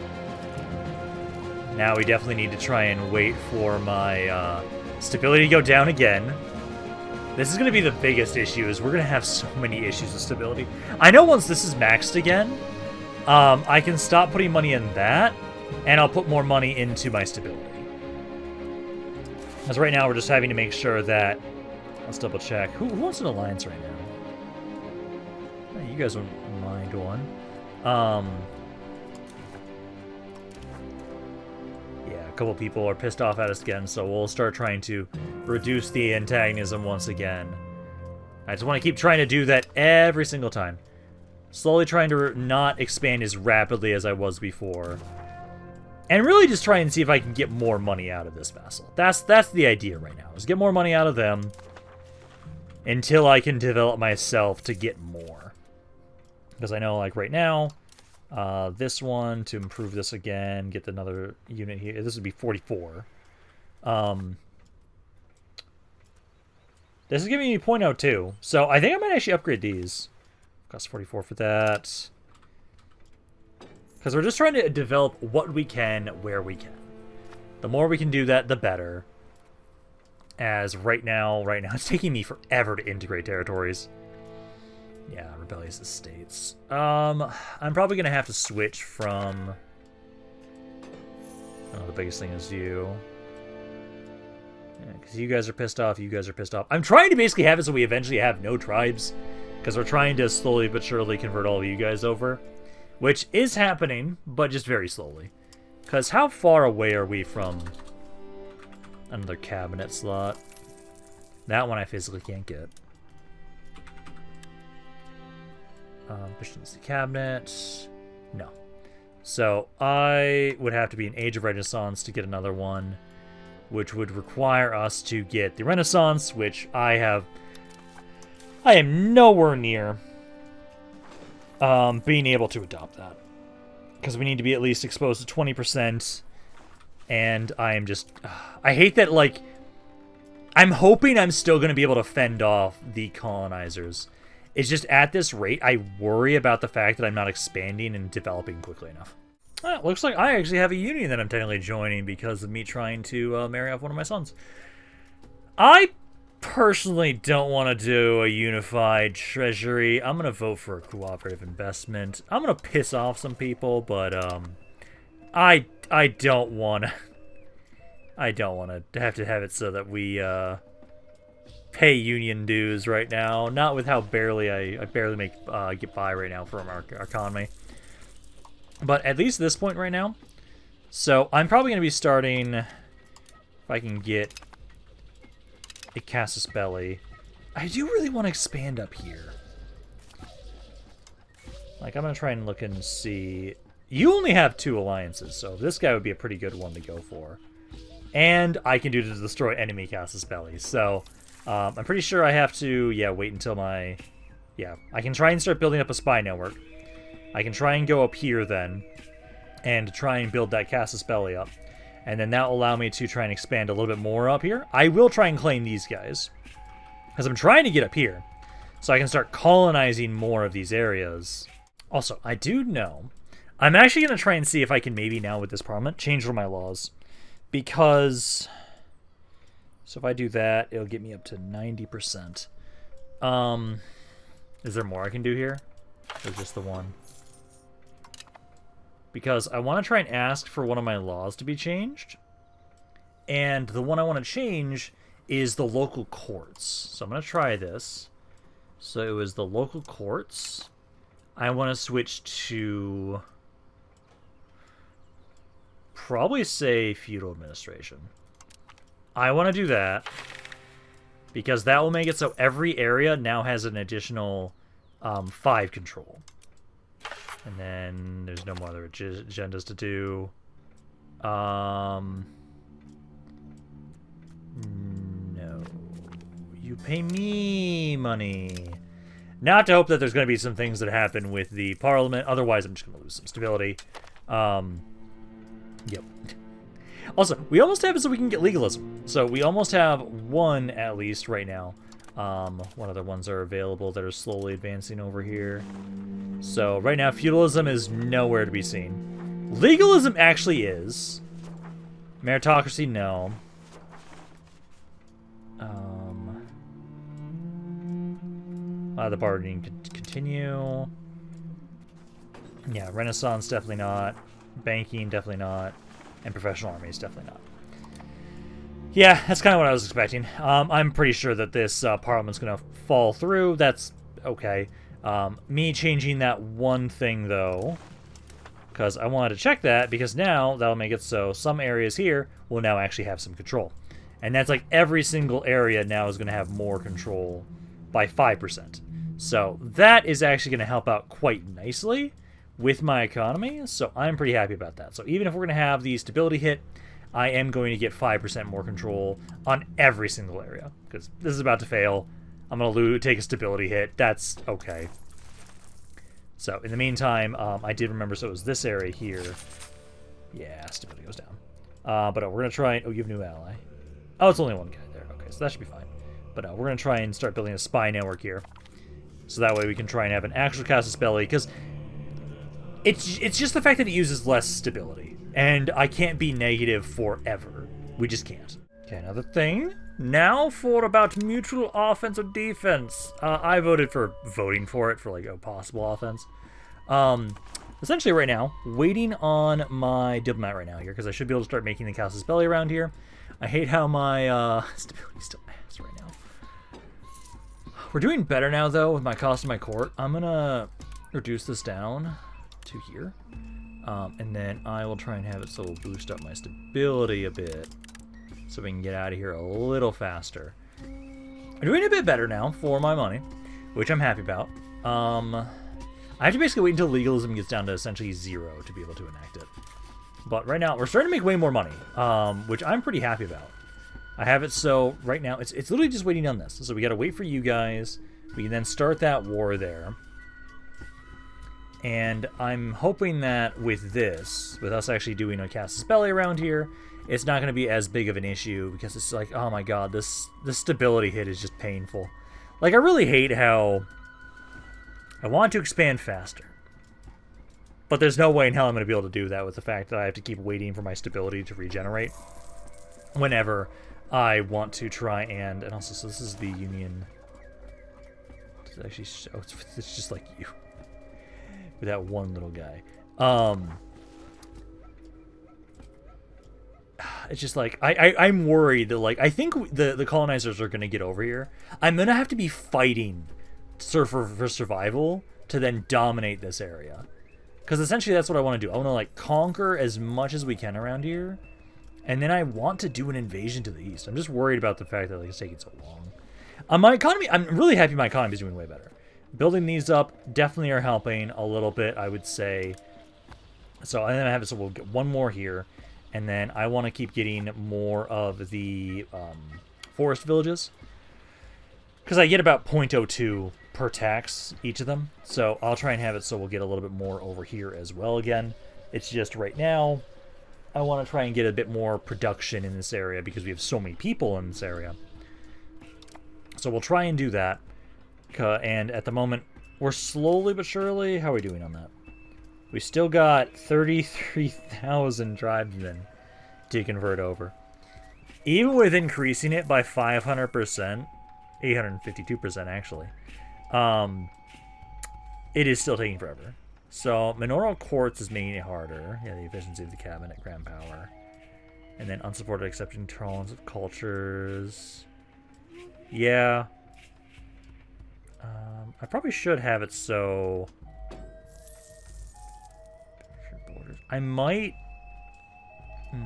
Now we definitely need to try and wait for my stability to go down again. This is going to be the biggest issue, is we're going to have so many issues with stability. I know once this is maxed again, I can stop putting money in that, and I'll put more money into my stability. As right now, we're just having to make sure that... Let's double check. Who wants an alliance right now? You guys wouldn't mind one. Yeah, a couple people are pissed off at us again, so we'll start trying to reduce the antagonism once again. I just want to keep trying to do that every single time. Slowly trying to not expand as rapidly as I was before. And really just try and see if I can get more money out of this vassal. That's the idea right now, is get more money out of them until I can develop myself to get more. Because I know, like, right now, this one, to improve this again, get another unit here. This would be 44. This is giving me 0.02. So I think I might actually upgrade these. Cost 44 for that. Because we're just trying to develop what we can, where we can. The more we can do that, the better. As right now, it's taking me forever to integrate territories. Yeah, rebellious estates. I'm probably going to have to switch from... Oh, the biggest thing is you. Yeah, because you guys are pissed off, you guys are pissed off. I'm trying to basically have it so we eventually have no tribes. Because we're trying to slowly but surely convert all of you guys over. Which is happening, but just very slowly. Because how far away are we from another cabinet slot? That one I physically can't get. Efficiency cabinet. No. So I would have to be an Age of Renaissance to get another one. Which would require us to get the Renaissance, which I am nowhere near being able to adopt that. Because we need to be at least exposed to 20%. And I am just... I hate that, like... I'm hoping I'm still going to be able to fend off the colonizers. It's just at this rate, I worry about the fact that I'm not expanding and developing quickly enough. Looks like I actually have a union that I'm technically joining because of me trying to marry off one of my sons. I personally don't want to do a unified treasury. I'm going to vote for a cooperative investment. I'm going to piss off some people, but I don't want to... I don't want to have it so that we pay union dues right now. Not with how barely I barely get by right now from our economy. But at least at this point right now. So I'm probably going to be starting, if I can get a Casus Belli. I do really want to expand up here. Like, I'm going to try and look and see. You only have 2 alliances, so this guy would be a pretty good one to go for. And I can do to destroy enemy Casus Belli. So I'm pretty sure I have to, wait until my... Yeah, I can try and start building up a spy network. I can try and go up here then and try and build that Casus Belli up. And then that will allow me to try and expand a little bit more up here. I will try and claim these guys, because I'm trying to get up here so I can start colonizing more of these areas. Also, I do know I'm actually going to try and see if I can maybe now with this parliament change one of my laws. Because, so if I do that, it'll get me up to 90%. Is there more I can do here? Or just the one? Because I want to try and ask for one of my laws to be changed. And the one I want to change is the local courts. So I'm going to try this. So it was the local courts. I want to switch to... probably say feudal administration. I want to do that because that will make it so every area now has an additional 5 control. And then there's no more other agendas to do. No. You pay me money. Not to hope that there's going to be some things that happen with the parliament. Otherwise, I'm just going to lose some stability. Yep. Also, we almost have it so we can get legalism. So we almost have one at least right now. What other ones are available that are slowly advancing over here? So right now, feudalism is nowhere to be seen. Legalism actually is. Meritocracy, no. The bargaining could continue. Yeah, Renaissance, definitely not. Banking, definitely not. And professional armies, definitely not. Yeah, that's kind of what I was expecting. I'm pretty sure that this parliament's going to fall through. That's okay. Me changing that one thing, though, because I wanted to check that, because now that'll make it so some areas here will now actually have some control. And that's like every single area now is going to have more control by 5%. So that is actually going to help out quite nicely with my economy, so I'm pretty happy about that. So even if we're going to have the stability hit, I am going to get 5% more control on every single area, because this is about to fail. I'm going to take a stability hit. That's okay. So in the meantime, I did remember, so it was this area here. Yeah, stability goes down. But we're going to try and... Oh, you have a new ally. Oh, it's only one guy there. Okay, so that should be fine. But we're going to try and start building a spy network here. So that way we can try and have an actual Casus Belli, because it's just the fact that it uses less stability. And I can't be negative forever. We just can't. Okay, another thing. Now for about mutual offense or defense. I voted for voting for it for like a possible offense. Essentially right now, waiting on my diplomat right now here, because I should be able to start making the Casus Belli around here. I hate how my stability's still ass right now. We're doing better now, though, with my cost of my court. I'm going to reduce this down to here. And then I will try and have it so it'll boost up my stability a bit, so we can get out of here a little faster. I'm doing a bit better now for my money, which I'm happy about. I have to basically wait until legalism gets down to essentially 0 to be able to enact it. But right now, we're starting to make way more money, which I'm pretty happy about. I have it so right now, it's literally just waiting on this. So we got to wait for you guys. We can then start that war there. And I'm hoping that with this, with us actually doing a Casus Belli around here, it's not going to be as big of an issue, because it's like, oh my god, this stability hit is just painful. Like, I really hate how I want to expand faster. But there's no way in hell I'm going to be able to do that with the fact that I have to keep waiting for my stability to regenerate whenever I want to try and also, so this is the Union. Does it actually show? It's just like you. With that one little guy. It's just like, I'm worried that, like, I think the colonizers are going to get over here. I'm going to have to be fighting for survival to then dominate this area. Because essentially that's what I want to do. I want to, like, conquer as much as we can around here. And then I want to do an invasion to the east. I'm just worried about the fact that, like, it's taking so long. My economy, I'm really happy my economy is doing way better. Building these up definitely are helping a little bit, I would say. So, and then I have, so we'll get one more here. And then I want to keep getting more of the forest villages. Because I get about 0.02 per tax, each of them. So I'll try and have it so we'll get a little bit more over here as well again. It's just right now, I want to try and get a bit more production in this area because we have so many people in this area. So we'll try and do that. And at the moment, we're slowly but surely... How are we doing on that? We still got 33,000 tribesmen to convert over. Even with increasing it by 500%, 852% actually, it is still taking forever. So, Manorial Courts is making it harder. Yeah, the efficiency of the cabinet, grand power. And then unsupported exception tolerance of cultures. Yeah. I probably should have it so... I might... I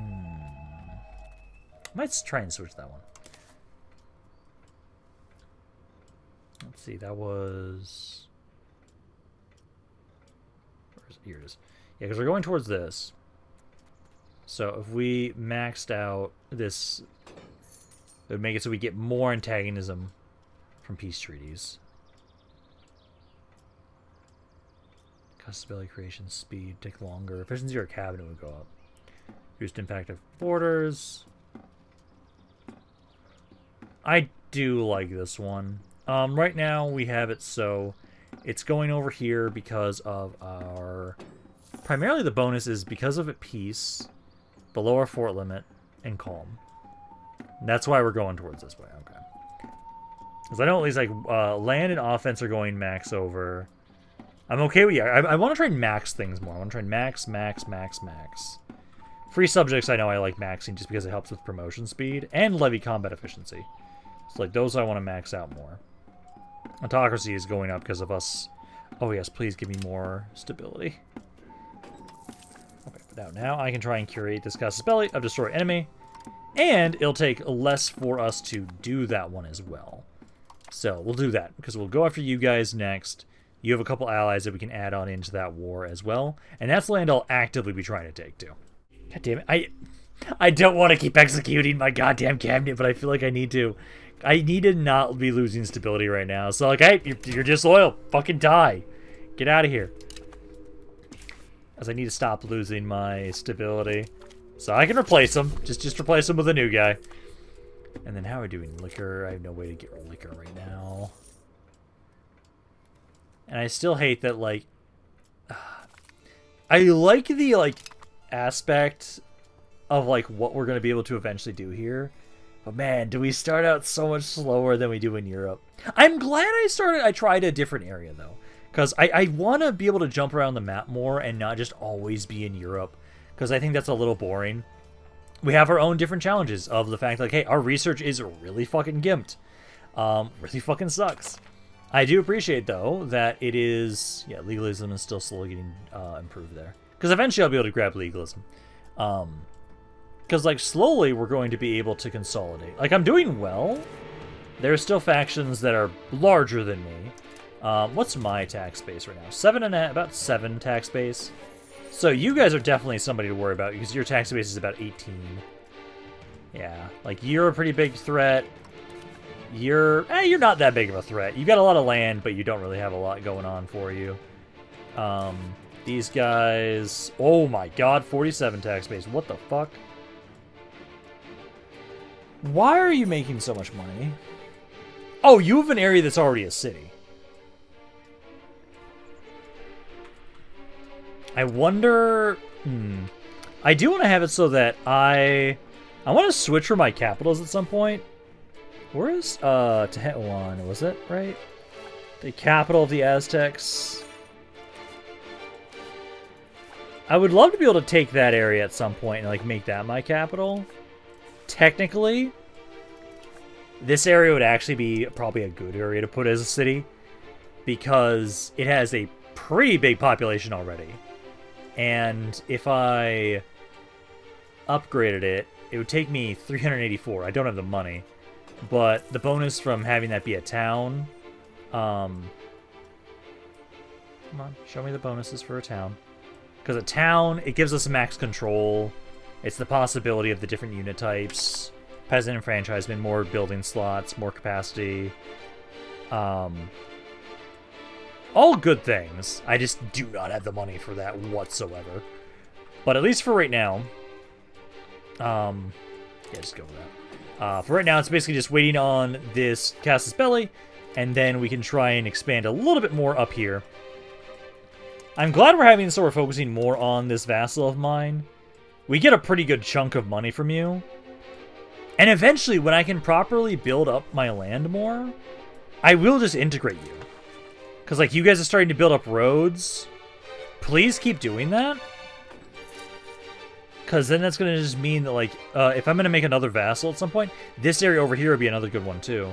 might try and switch that one. Let's see, that was... Here it is. Yeah, because we're going towards this. So if we maxed out this, it would make it so we get more antagonism from peace treaties. Custability creation speed take longer. Efficiency or cabinet would go up. Reduced impact of borders. I do like this one. Right now we have it so it's going over here because of our... Primarily the bonus is because of peace, below our fort limit, and calm. And that's why we're going towards this way. Okay. Because I know at least like land and offense are going max over. I'm okay with... Yeah, I want to try and max things more. I want to try and max. Free subjects I know I like maxing just because it helps with promotion speed and levy combat efficiency. So like those I want to max out more. Autocracy is going up because of us. Oh yes, please give me more stability. Okay, but now I can try and curate this guy's spell of destroy enemy. And it'll take less for us to do that one as well. So we'll do that because we'll go after you guys next. You have a couple allies that we can add on into that war as well. And that's land I'll actively be trying to take too. God damn it. I don't want to keep executing my goddamn cabinet, but I feel like I need to. I need to not be losing stability right now. So like, hey, you're disloyal. Fucking die. Get out of here. As I need to stop losing my stability. So I can replace them. Just replace them with a new guy. And then how are we doing liquor? I have no way to get liquor right now. And I still hate that, like... I like the, like, aspect of, like, what we're going to be able to eventually do here. But, man, do we start out so much slower than we do in Europe. I'm glad I tried a different area, though. Because I want to be able to jump around the map more and not just always be in Europe. Because I think that's a little boring. We have our own different challenges of the fact, like, hey, our research is really fucking gimped. Really fucking sucks. I do appreciate, though, that it is... Yeah, legalism is still slowly getting improved there. Because eventually I'll be able to grab legalism. Because, like, slowly we're going to be able to consolidate. Like, I'm doing well. There are still factions that are larger than me. What's my tax base right now? About 7 tax base. So you guys are definitely somebody to worry about because your tax base is about 18. Yeah, like, you're a pretty big threat. You're not that big of a threat. You got a lot of land, but you don't really have a lot going on for you. These guys... Oh my god, 47 tax base. What the fuck? Why are you making so much money? Oh, you have an area that's already a city. I wonder... I do want to have it so that I want to switch for my capitals at some point. Where is Teotitlan? Was it right? The capital of the Aztecs. I would love to be able to take that area at some point and like make that my capital. Technically, this area would actually be probably a good area to put as a city because it has a pretty big population already. And if I upgraded it, it would take me 384. I don't have the money. But the bonus from having that be a town... come on, show me the bonuses for a town. Because a town, it gives us max control. It's the possibility of the different unit types. Peasant enfranchisement, more building slots, more capacity. All good things. I just do not have the money for that whatsoever. But at least for right now... yeah, just go with that. For right now, it's basically just waiting on this Casus Belli, and then we can try and expand a little bit more up here. I'm glad we're having so we're focusing more on this vassal of mine. We get a pretty good chunk of money from you. And eventually, when I can properly build up my land more, I will just integrate you. Because, like, you guys are starting to build up roads. Please keep doing that. Because then that's going to just mean that, like, if I'm going to make another vassal at some point, this area over here would be another good one, too.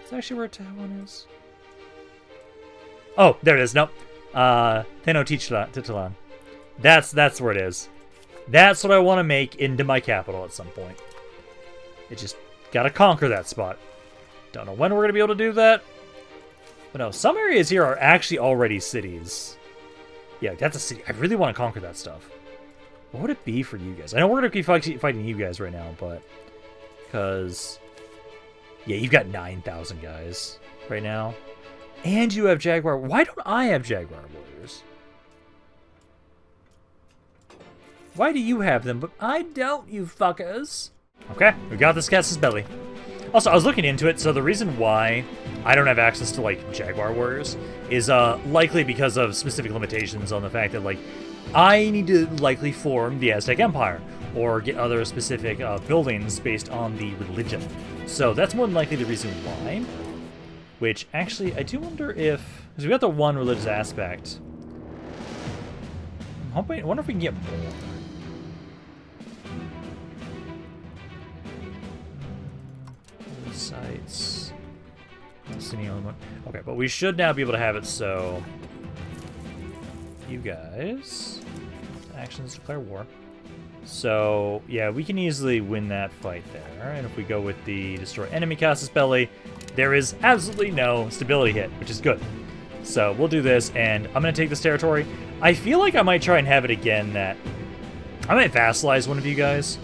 Is that actually where Teotitlan is? Oh, there it is. Nope. Teotitlan. That's where it is. That's what I want to make into my capital at some point. It just got to conquer that spot. Don't know when we're going to be able to do that. But no, some areas here are actually already cities. Yeah, that's a city. I really want to conquer that stuff. What would it be for you guys? I know we're going to be fighting you guys right now, but... Because... Yeah, you've got 9,000 guys right now. And you have Jaguar... Why don't I have Jaguar warriors? Why do you have them, but I don't, you fuckers? Okay, we got this Casus Belli. Also, I was looking into it, so the reason why I don't have access to, like, Jaguar warriors is likely because of specific limitations on the fact that, like, I need to likely form the Aztec Empire, or get other specific buildings based on the religion. So that's more than likely the reason why. Which, actually, I do wonder if... Because we got the one religious aspect. I wonder if we can get more. Sites. Okay, but we should now be able to have it so... You guys... Actions declare war. So, yeah, we can easily win that fight there. And if we go with the destroy enemy Casus Belli, there is absolutely no stability hit, which is good. So we'll do this, and I'm going to take this territory. I feel like I might try and have it again that... I might vassalize one of you guys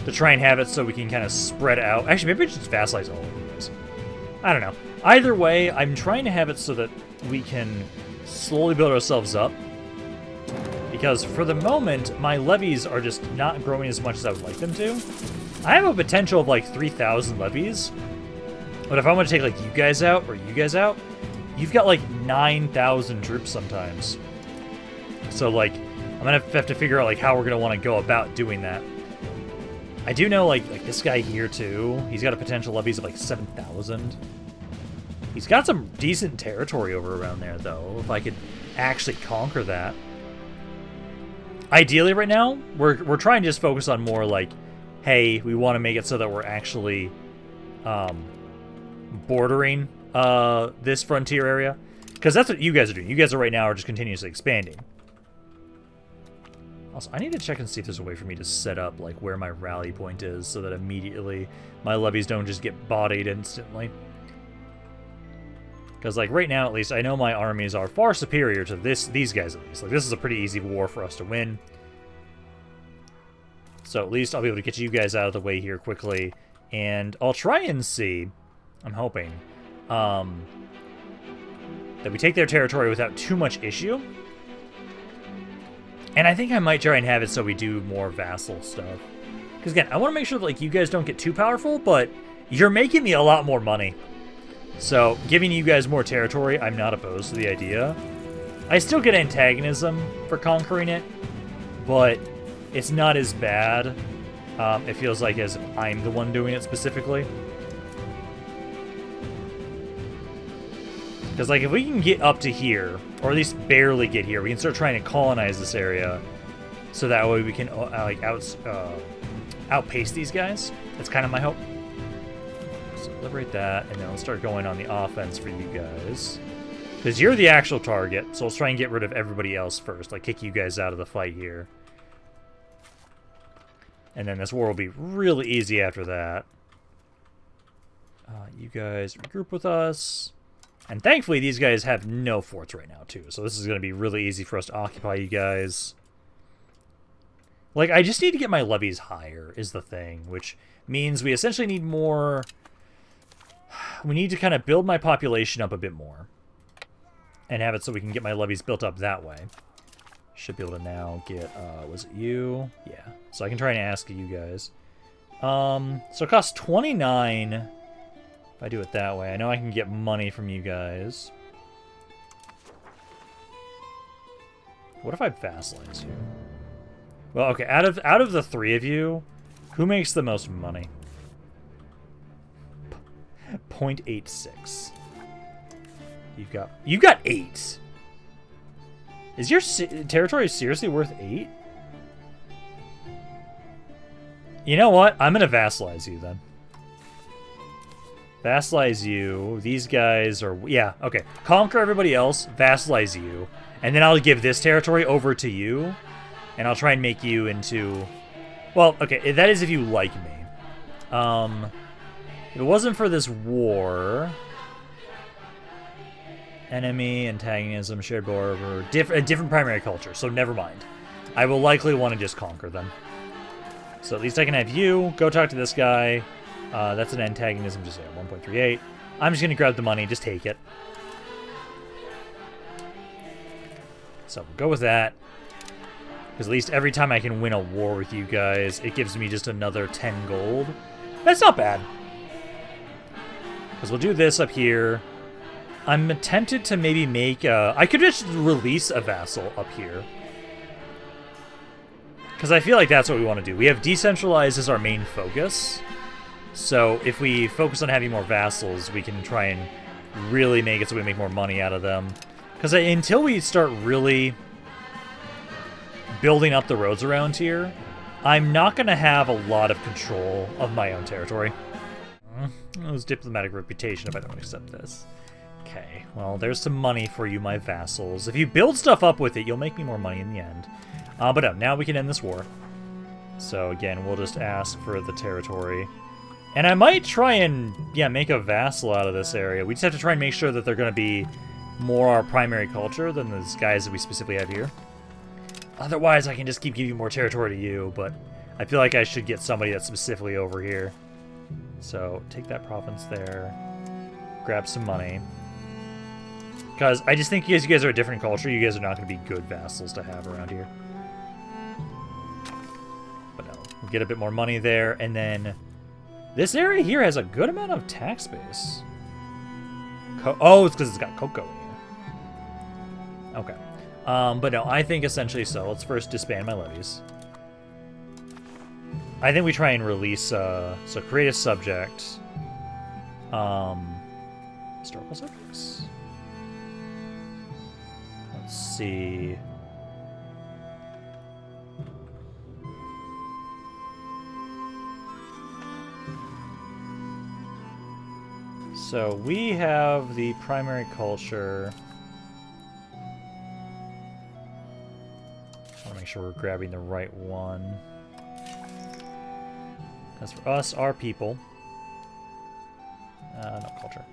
to try and have it so we can kind of spread out. Actually, maybe we should just vassalize all of you guys. I don't know. Either way, I'm trying to have it so that we can slowly build ourselves up. Because for the moment, my levies are just not growing as much as I would like them to. I have a potential of like 3,000 levies. But if I want to take like you guys out, or you guys out, you've got like 9,000 troops sometimes. So like, I'm going to have to figure out like how we're going to want to go about doing that. I do know like this guy here too, he's got a potential levies of like 7,000. He's got some decent territory over around there though, if I could actually conquer that. Ideally right now, we're trying to just focus on more like, hey, we want to make it so that we're actually bordering this frontier area. Because that's what you guys are doing. You guys are right now are just continuously expanding. Also, I need to check and see if there's a way for me to set up like where my rally point is so that immediately my levies don't just get bodied instantly. Because like right now, at least, I know my armies are far superior to these guys at least. Like this is a pretty easy war for us to win. So at least I'll be able to get you guys out of the way here quickly. And I'll try and see, I'm hoping, that we take their territory without too much issue. And I think I might try and have it so we do more vassal stuff. Because again, I want to make sure that like you guys don't get too powerful, but you're making me a lot more money. So, giving you guys more territory, I'm not opposed to the idea. I still get antagonism for conquering it, but it's not as bad. It feels like as if I'm the one doing it specifically. Because, like, if we can get up to here, or at least barely get here, we can start trying to colonize this area, so that way we can, outpace these guys. That's kind of my hope. So liberate that, and then let's start going on the offense for you guys. Because you're the actual target, so let's try and get rid of everybody else first. Like, kick you guys out of the fight here. And then this war will be really easy after that. You guys regroup with us. And thankfully, these guys have no forts right now, too. So this is going to be really easy for us to occupy you guys. Like, I just need to get my levies higher, is the thing. Which means we essentially need more... We need to kind of build my population up a bit more. And have it so we can get my levies built up that way. Should be able to now get, was it you? Yeah. So I can try and ask you guys. So it costs 29 if I do it that way. I know I can get money from you guys. What if I vassalize you? Well, okay, out of the three of you, who makes the most money? 0.86. You've got 8. Is your territory seriously worth 8? You know what? I'm gonna vassalize you then. Vassalize you. These guys are... Yeah, okay. Conquer everybody else, vassalize you, and then I'll give this territory over to you, and I'll try and make you into... Well, okay, that is if you like me. If it wasn't for this war... Enemy, antagonism, shared border, a different primary culture, so never mind. I will likely want to just conquer them. So at least I can have you, go talk to this guy. That's an antagonism, just 1.38. I'm just going to grab the money, just take it. So we'll go with that. Because at least every time I can win a war with you guys, it gives me just another 10 gold. That's not bad. Because we'll do this up here. I'm tempted to maybe make I could just release a vassal up here. Because I feel like that's what we want to do. We have decentralized as our main focus. So if we focus on having more vassals, we can try and really make it so we make more money out of them. Because until we start really building up the roads around here, I'm not going to have a lot of control of my own territory. Lose diplomatic reputation if I don't accept this. Okay, well, there's some money for you, my vassals. If you build stuff up with it, you'll make me more money in the end. But no, now we can end this war. So again, we'll just ask for the territory. And I might try and, yeah, make a vassal out of this area. We just have to try and make sure that they're going to be more our primary culture than those guys that we specifically have here. Otherwise, I can just keep giving more territory to you, but I feel like I should get somebody that's specifically over here. So, take that province there. Grab some money. Because I just think because you guys are a different culture, you guys are not going to be good vassals to have around here. But no, we'll get a bit more money there, and then this area here has a good amount of tax base. Oh, it's because it's got cocoa in here. Okay. But no, I think essentially so. Let's first disband my levies. I think we try and release, so create a subject. Historical subjects. Let's see. So we have the primary culture. I want to make sure we're grabbing the right one. As for us, our people. No culture.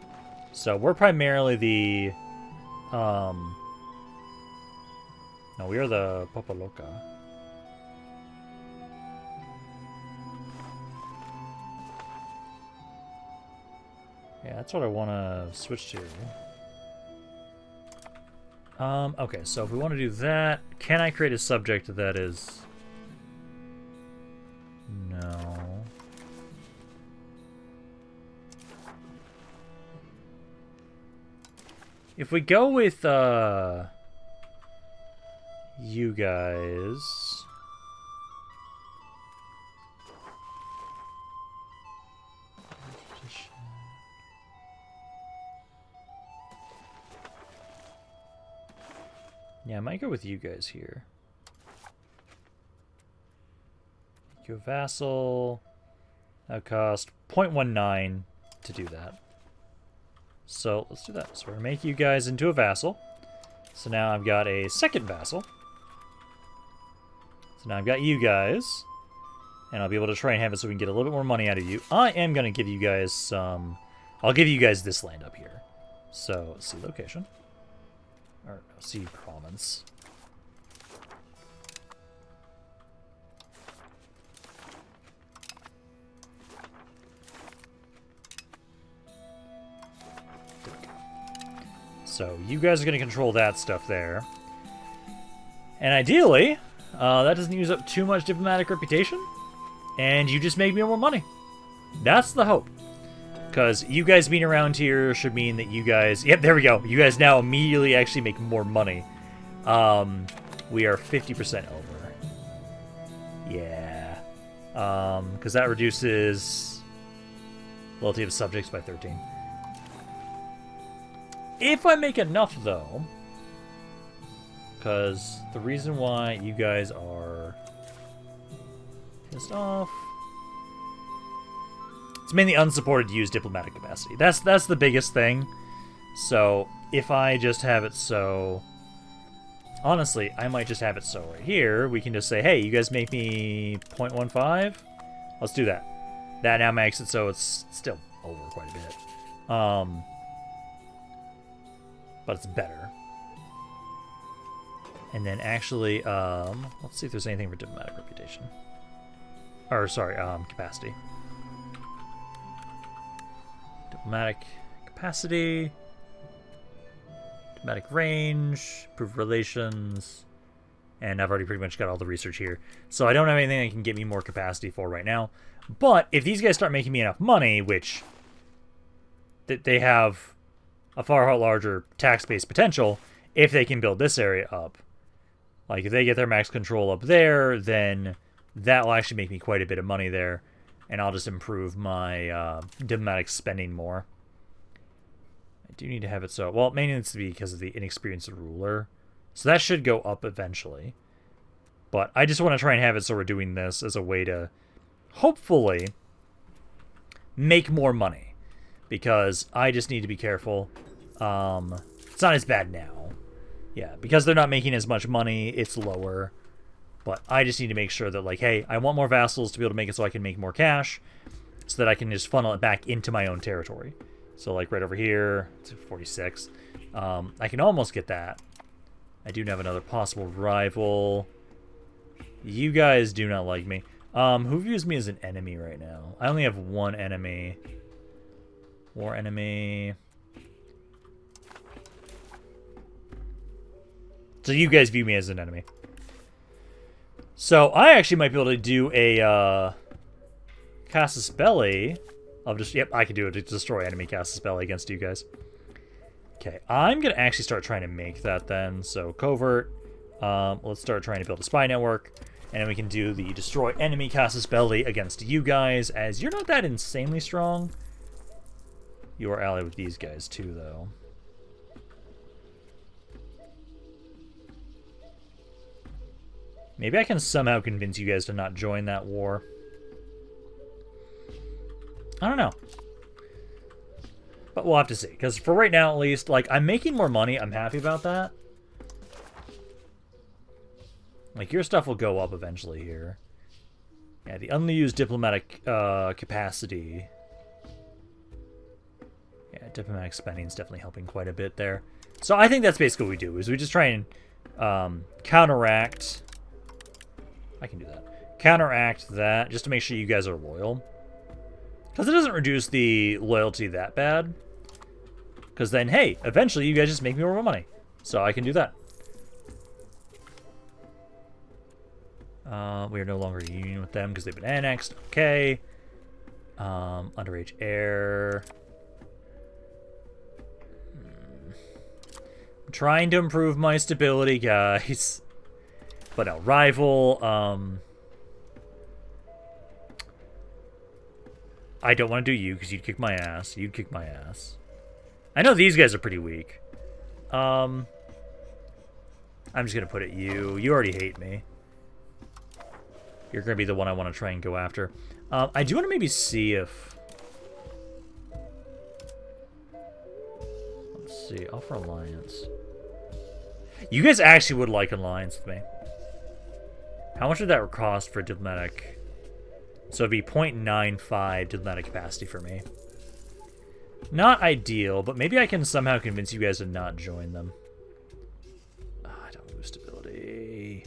So we're primarily the... No, we are the Popoloca. Yeah, that's what I want to switch to. Okay, so if we want to do that, can I create a subject that is... No. If we go with, you guys. Yeah, I might go with you guys here. Make you a vassal. That cost 0.19 to do that. So let's do that. So we're gonna make you guys into a vassal. So now I've got a second vassal. So now I've got you guys. And I'll be able to try and have it so we can get a little bit more money out of you. I am gonna give you guys some... I'll give you guys this land up here. So, see location. Or, no, see province. So, you guys are going to control that stuff there. And ideally, that doesn't use up too much diplomatic reputation. And you just make me more money. That's the hope. Because you guys being around here should mean that you guys... Yep, there we go. You guys now immediately actually make more money. We are 50% over. Yeah. Because that reduces loyalty of subjects by 13. If I make enough, though... Because the reason why you guys are pissed off... It's mainly unsupported to use diplomatic capacity. That's the biggest thing. So, if I just have it so... Honestly, I might just have it so right here. We can just say, hey, you guys make me 0.15? Let's do that. That now makes it so it's still over quite a bit. But it's better. And then actually, let's see if there's anything for diplomatic reputation. Or, sorry, capacity. Diplomatic capacity, diplomatic range, improved relations, and I've already pretty much got all the research here. So I don't have anything that can get me more capacity for right now. But if these guys start making me enough money, which they have a far larger tax-based potential, if they can build this area up. Like if they get their max control up there, then that will actually make me quite a bit of money there. And I'll just improve my diplomatic spending more. I do need to have it so... Well, it may need to be because of the inexperienced ruler. So that should go up eventually. But I just want to try and have it so we're doing this as a way to hopefully make more money. Because I just need to be careful. It's not as bad now. Yeah, because they're not making as much money, it's lower. But I just need to make sure that, like, hey, I want more vassals to be able to make it so I can make more cash, so that I can just funnel it back into my own territory. So, like, right over here, it's 46. I can almost get that. I do have another possible rival. You guys do not like me. Who views me as an enemy right now? I only have one enemy. War enemy. So you guys view me as an enemy. So, I actually might be able to do a, Casus Belli of just... Yep, I can do it to destroy enemy Casus Belli against you guys. Okay, I'm going to actually start trying to make that then. So, covert. Let's start trying to build a spy network. And then we can do the destroy enemy Casus Belli against you guys, as you're not that insanely strong. You are allied with these guys too, though. Maybe I can somehow convince you guys to not join that war. I don't know. But we'll have to see. Because for right now, at least, like, I'm making more money. I'm happy about that. Like, your stuff will go up eventually here. Yeah, the unused diplomatic capacity. Yeah, diplomatic spending is definitely helping quite a bit there. So I think that's basically what we do, is we just try and counteract... I can do that. Counteract that, just to make sure you guys are loyal. Because it doesn't reduce the loyalty that bad. Because then, hey, eventually you guys just make me more money. So I can do that. We are no longer in union with them because they've been annexed. Okay. Underage heir. I'm trying to improve my stability, guys. But no, rival. I don't want to do you because you'd kick my ass. You'd kick my ass. I know these guys are pretty weak. I'm just going to put it you. You already hate me. You're going to be the one I want to try and go after. I do want to maybe see if... Let's see. Offer alliance. You guys actually would like alliance with me. How much would that cost for diplomatic... So it'd be 0.95 diplomatic capacity for me. Not ideal, but maybe I can somehow convince you guys to not join them. Oh, I don't lose stability.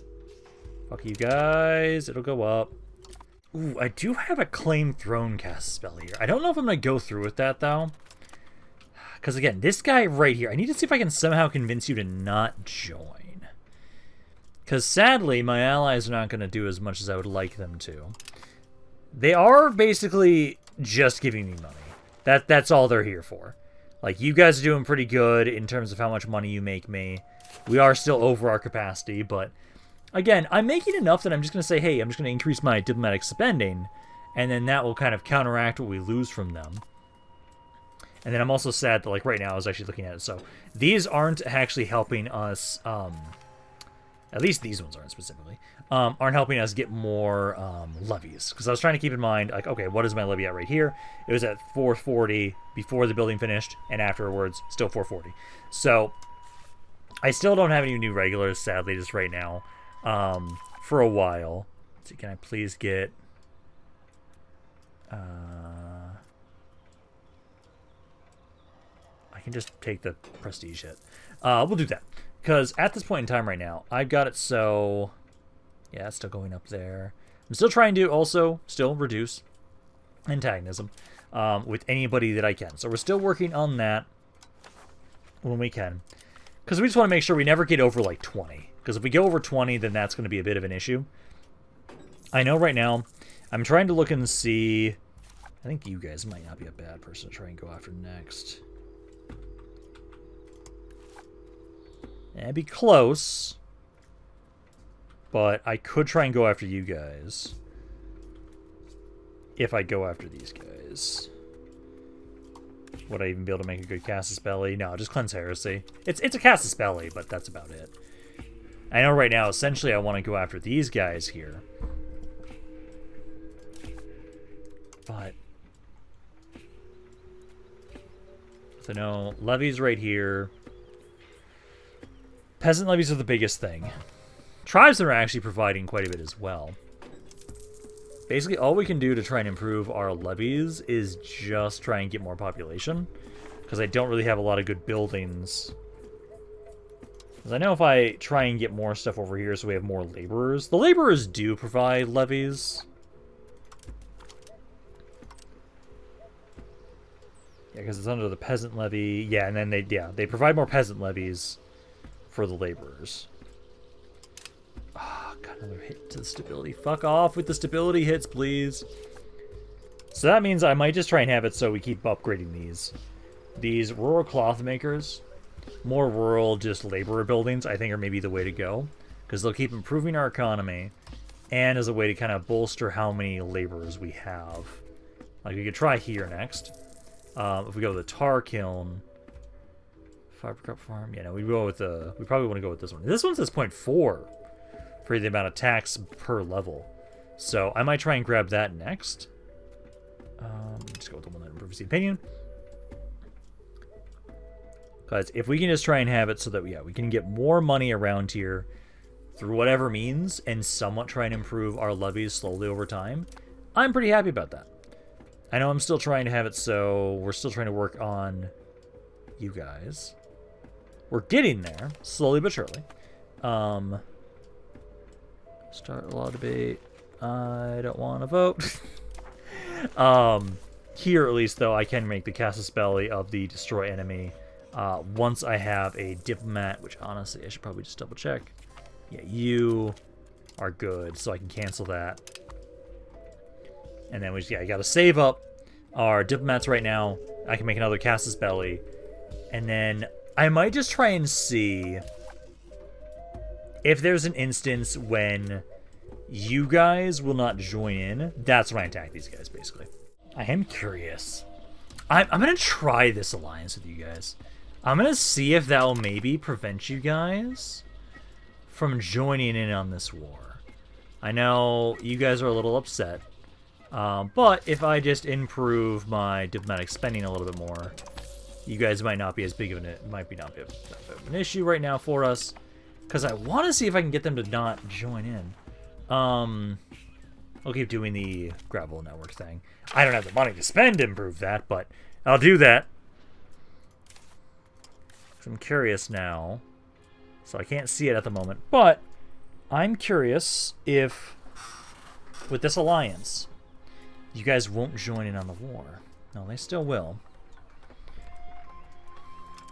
Fuck you guys. It'll go up. Ooh, I do have a claim throne cast spell here. I don't know if I'm going to go through with that, though. Because, again, this guy right here, I need to see if I can somehow convince you to not join. Because, sadly, my allies are not going to do as much as I would like them to. They are basically just giving me money. That's all they're here for. Like, you guys are doing pretty good in terms of how much money you make me. We are still over our capacity, but... Again, I'm making enough that I'm just going to say, hey, I'm just going to increase my diplomatic spending, and then that will kind of counteract what we lose from them. And then I'm also sad that, like, right now I was actually looking at it. So, these aren't actually helping us, at least these ones aren't specifically, aren't helping us get more levies. Because I was trying to keep in mind, like, okay, what is my levy at right here? It was at 440 before the building finished, and afterwards, still 440. So, I still don't have any new regulars, sadly, just right now, for a while. Let's see, can I please get... I can just take the prestige hit. We'll do that. Because at this point in time right now, I've got it so... Yeah, it's still going up there. I'm still trying to also still reduce antagonism with anybody that I can. So we're still working on that when we can. Because we just want to make sure we never get over like 20. Because if we go over 20, then that's going to be a bit of an issue. I know right now, I'm trying to look and see... I think you guys might not be a bad person to try and go after next. It'd be close. But I could try and go after you guys. If I go after these guys. Would I even be able to make a good Casus Belli? No, just Cleanse Heresy. It's a Casus Belli, but that's about it. I know right now, essentially, I want to go after these guys here. But... So no, levies right here. Peasant levies are the biggest thing. Tribes are actually providing quite a bit as well. Basically, all we can do to try and improve our levies is just try and get more population. Because I don't really have a lot of good buildings. Because I know if I try and get more stuff over here so we have more laborers. The laborers do provide levies. Yeah, because it's under the peasant levy. Yeah, and then they provide more peasant levies for the laborers. Oh, got another hit to the stability. Fuck off with the stability hits, please. So that means I might just try and have it so we keep upgrading these. These rural cloth makers, more rural just laborer buildings, I think are maybe the way to go. Because they'll keep improving our economy, and as a way to kind of bolster how many laborers we have. Like, we could try here next. If we go with the tar kiln, fiber cup farm, yeah, no, we go with the. We probably want to go with this one. This one says 0.4 for the amount of tax per level, so I might try and grab that next. Just go with the one that improves the opinion. Because if we can just try and have it so that we can get more money around here through whatever means, and somewhat try and improve our levies slowly over time, I'm pretty happy about that. I know I'm still trying to have it so we're still trying to work on you guys. We're getting there, slowly but surely. Start a law debate. I don't want to vote. Here, at least, though, I can make the Casus Belli of the Destroy Enemy once I have a Diplomat, which, honestly, I should probably just double-check. Yeah, you are good, so I can cancel that. And then I got to save up our Diplomats right now. I can make another Casus Belli. And then I might just try and see if there's an instance when you guys will not join in, that's when I attack these guys, basically. I am curious. I'm going to try this alliance with you guys. I'm going to see if that will maybe prevent you guys from joining in on this war. I know you guys are a little upset, but if I just improve my diplomatic spending a little bit more, you guys might not be as big of an issue right now for us, because I want to see if I can get them to not join in. I'll keep doing the gravel network thing. I don't have the money to spend to improve that, but I'll do that. I'm curious now. So I can't see it at the moment, but I'm curious if, with this alliance, you guys won't join in on the war. No, they still will.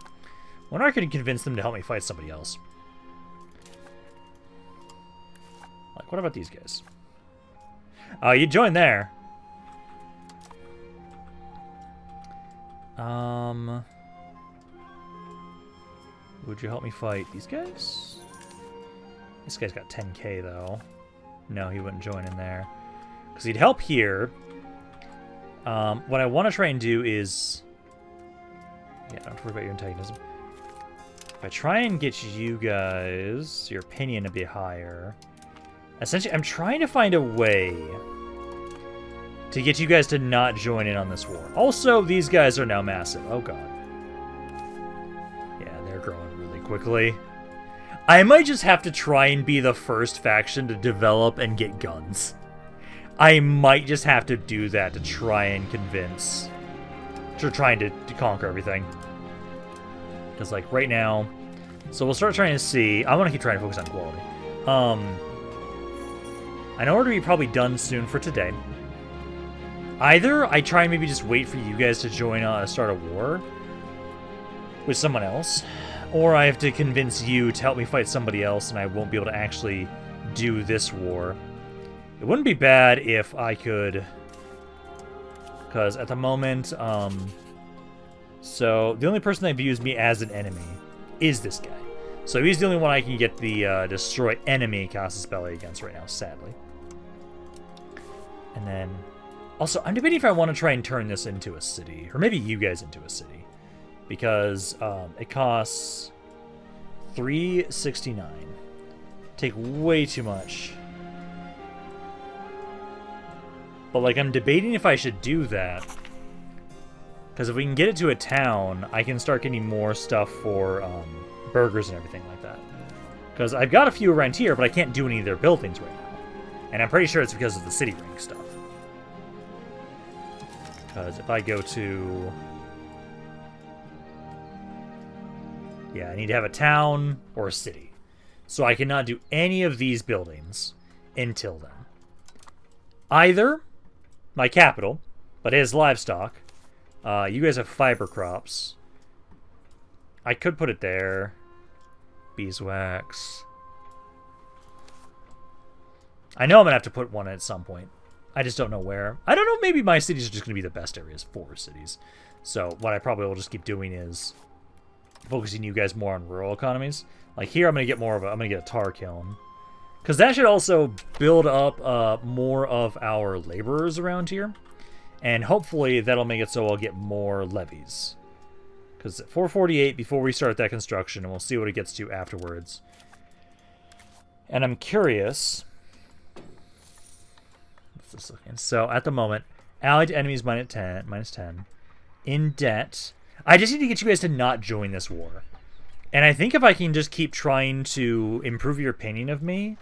I wonder if I can convince them to help me fight somebody else. Like, what about these guys? Oh, you joined there. Would you help me fight these guys? This guy's got 10k, though. No, he wouldn't join in there. Because he'd help here. What I want to try and do is... Yeah, don't worry about your antagonism. If I try and get you guys, your opinion a bit higher... Essentially, I'm trying to find a way to get you guys to not join in on this war. Also, these guys are now massive. Oh, God. Yeah, they're growing really quickly. I might just have to try and be the first faction to develop and get guns. I might just have to do that to try and convince... trying to conquer everything. Because, like, right now... So we'll start trying to see... I want to keep trying to focus on quality. I know we're going to be probably done soon for today. Either I try and maybe just wait for you guys to join start a war with someone else, or I have to convince you to help me fight somebody else and I won't be able to actually do this war. It wouldn't be bad if I could... Because at the moment, so the only person that views me as an enemy is this guy. So he's the only one I can get the destroy enemy casus belli against right now, sadly. And then... Also, I'm debating if I want to try and turn this into a city. Or maybe you guys into a city. Because it costs $369. Take way too much. But, like, I'm debating if I should do that. Because if we can get it to a town, I can start getting more stuff for burgers and everything like that. Because I've got a few around here, but I can't do any of their buildings right now. And I'm pretty sure it's because of the city ring stuff. Because if I go to... Yeah, I need to have a town or a city. So I cannot do any of these buildings until then. Either my capital, but it is livestock. You guys have fiber crops. I could put it there. Beeswax. I know I'm going to have to put one at some point. I just don't know where. I don't know, maybe my cities are just going to be the best areas for cities. So what I probably will just keep doing is focusing you guys more on rural economies. Like here I'm going to get more of a, I'm going to get a tar kiln. Because that should also build up more of our laborers around here. And hopefully that'll make it so I'll get more levies. Because at 448 before we start that construction, and we'll see what it gets to afterwards. And I'm curious... So at the moment, allied to enemies minus 10. In debt. I just need to get you guys to not join this war. And I think if I can just keep trying to improve your opinion of me,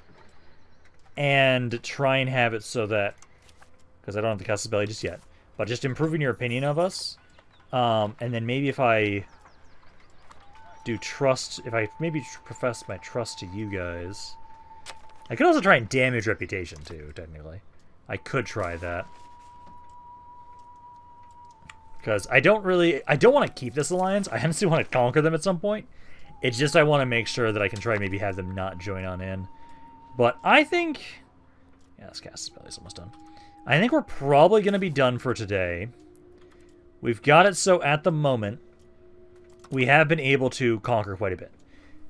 and try and have it so that, because I don't have the casus belli just yet, but just improving your opinion of us, and then maybe if I do trust, if I maybe profess my trust to you guys, I could also try and damage reputation too, technically. I could try that. Because I don't want to keep this alliance. I honestly want to conquer them at some point. It's just I want to make sure that I can try maybe have them not join on in. But I think... Yeah, this casus belli is almost done. I think we're probably going to be done for today. We've got it so at the moment, we have been able to conquer quite a bit.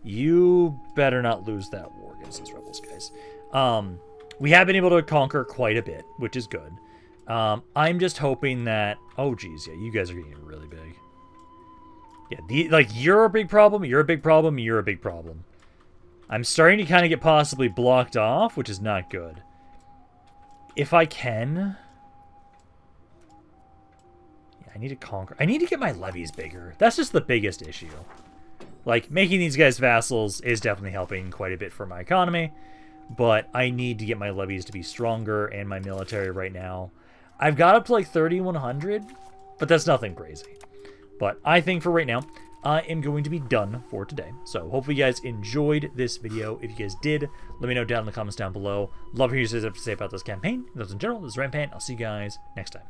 You better not lose that war against those rebels, guys. We have been able to conquer quite a bit, which is good. I'm just hoping that... Oh, geez, yeah, you guys are getting really big. Yeah, you're a big problem, you're a big problem, you're a big problem. I'm starting to kind of get possibly blocked off, which is not good. If I can... Yeah, I need to conquer... I need to get my levies bigger. That's just the biggest issue. Like, making these guys vassals is definitely helping quite a bit for my economy. But I need to get my levies to be stronger and my military right now. I've got up to like 3,100, but that's nothing crazy. But I think for right now, I am going to be done for today. So hopefully you guys enjoyed this video. If you guys did, let me know down in the comments down below. Love to hear what you guys have to say about this campaign. Those in general, this is Rampaned. I'll see you guys next time.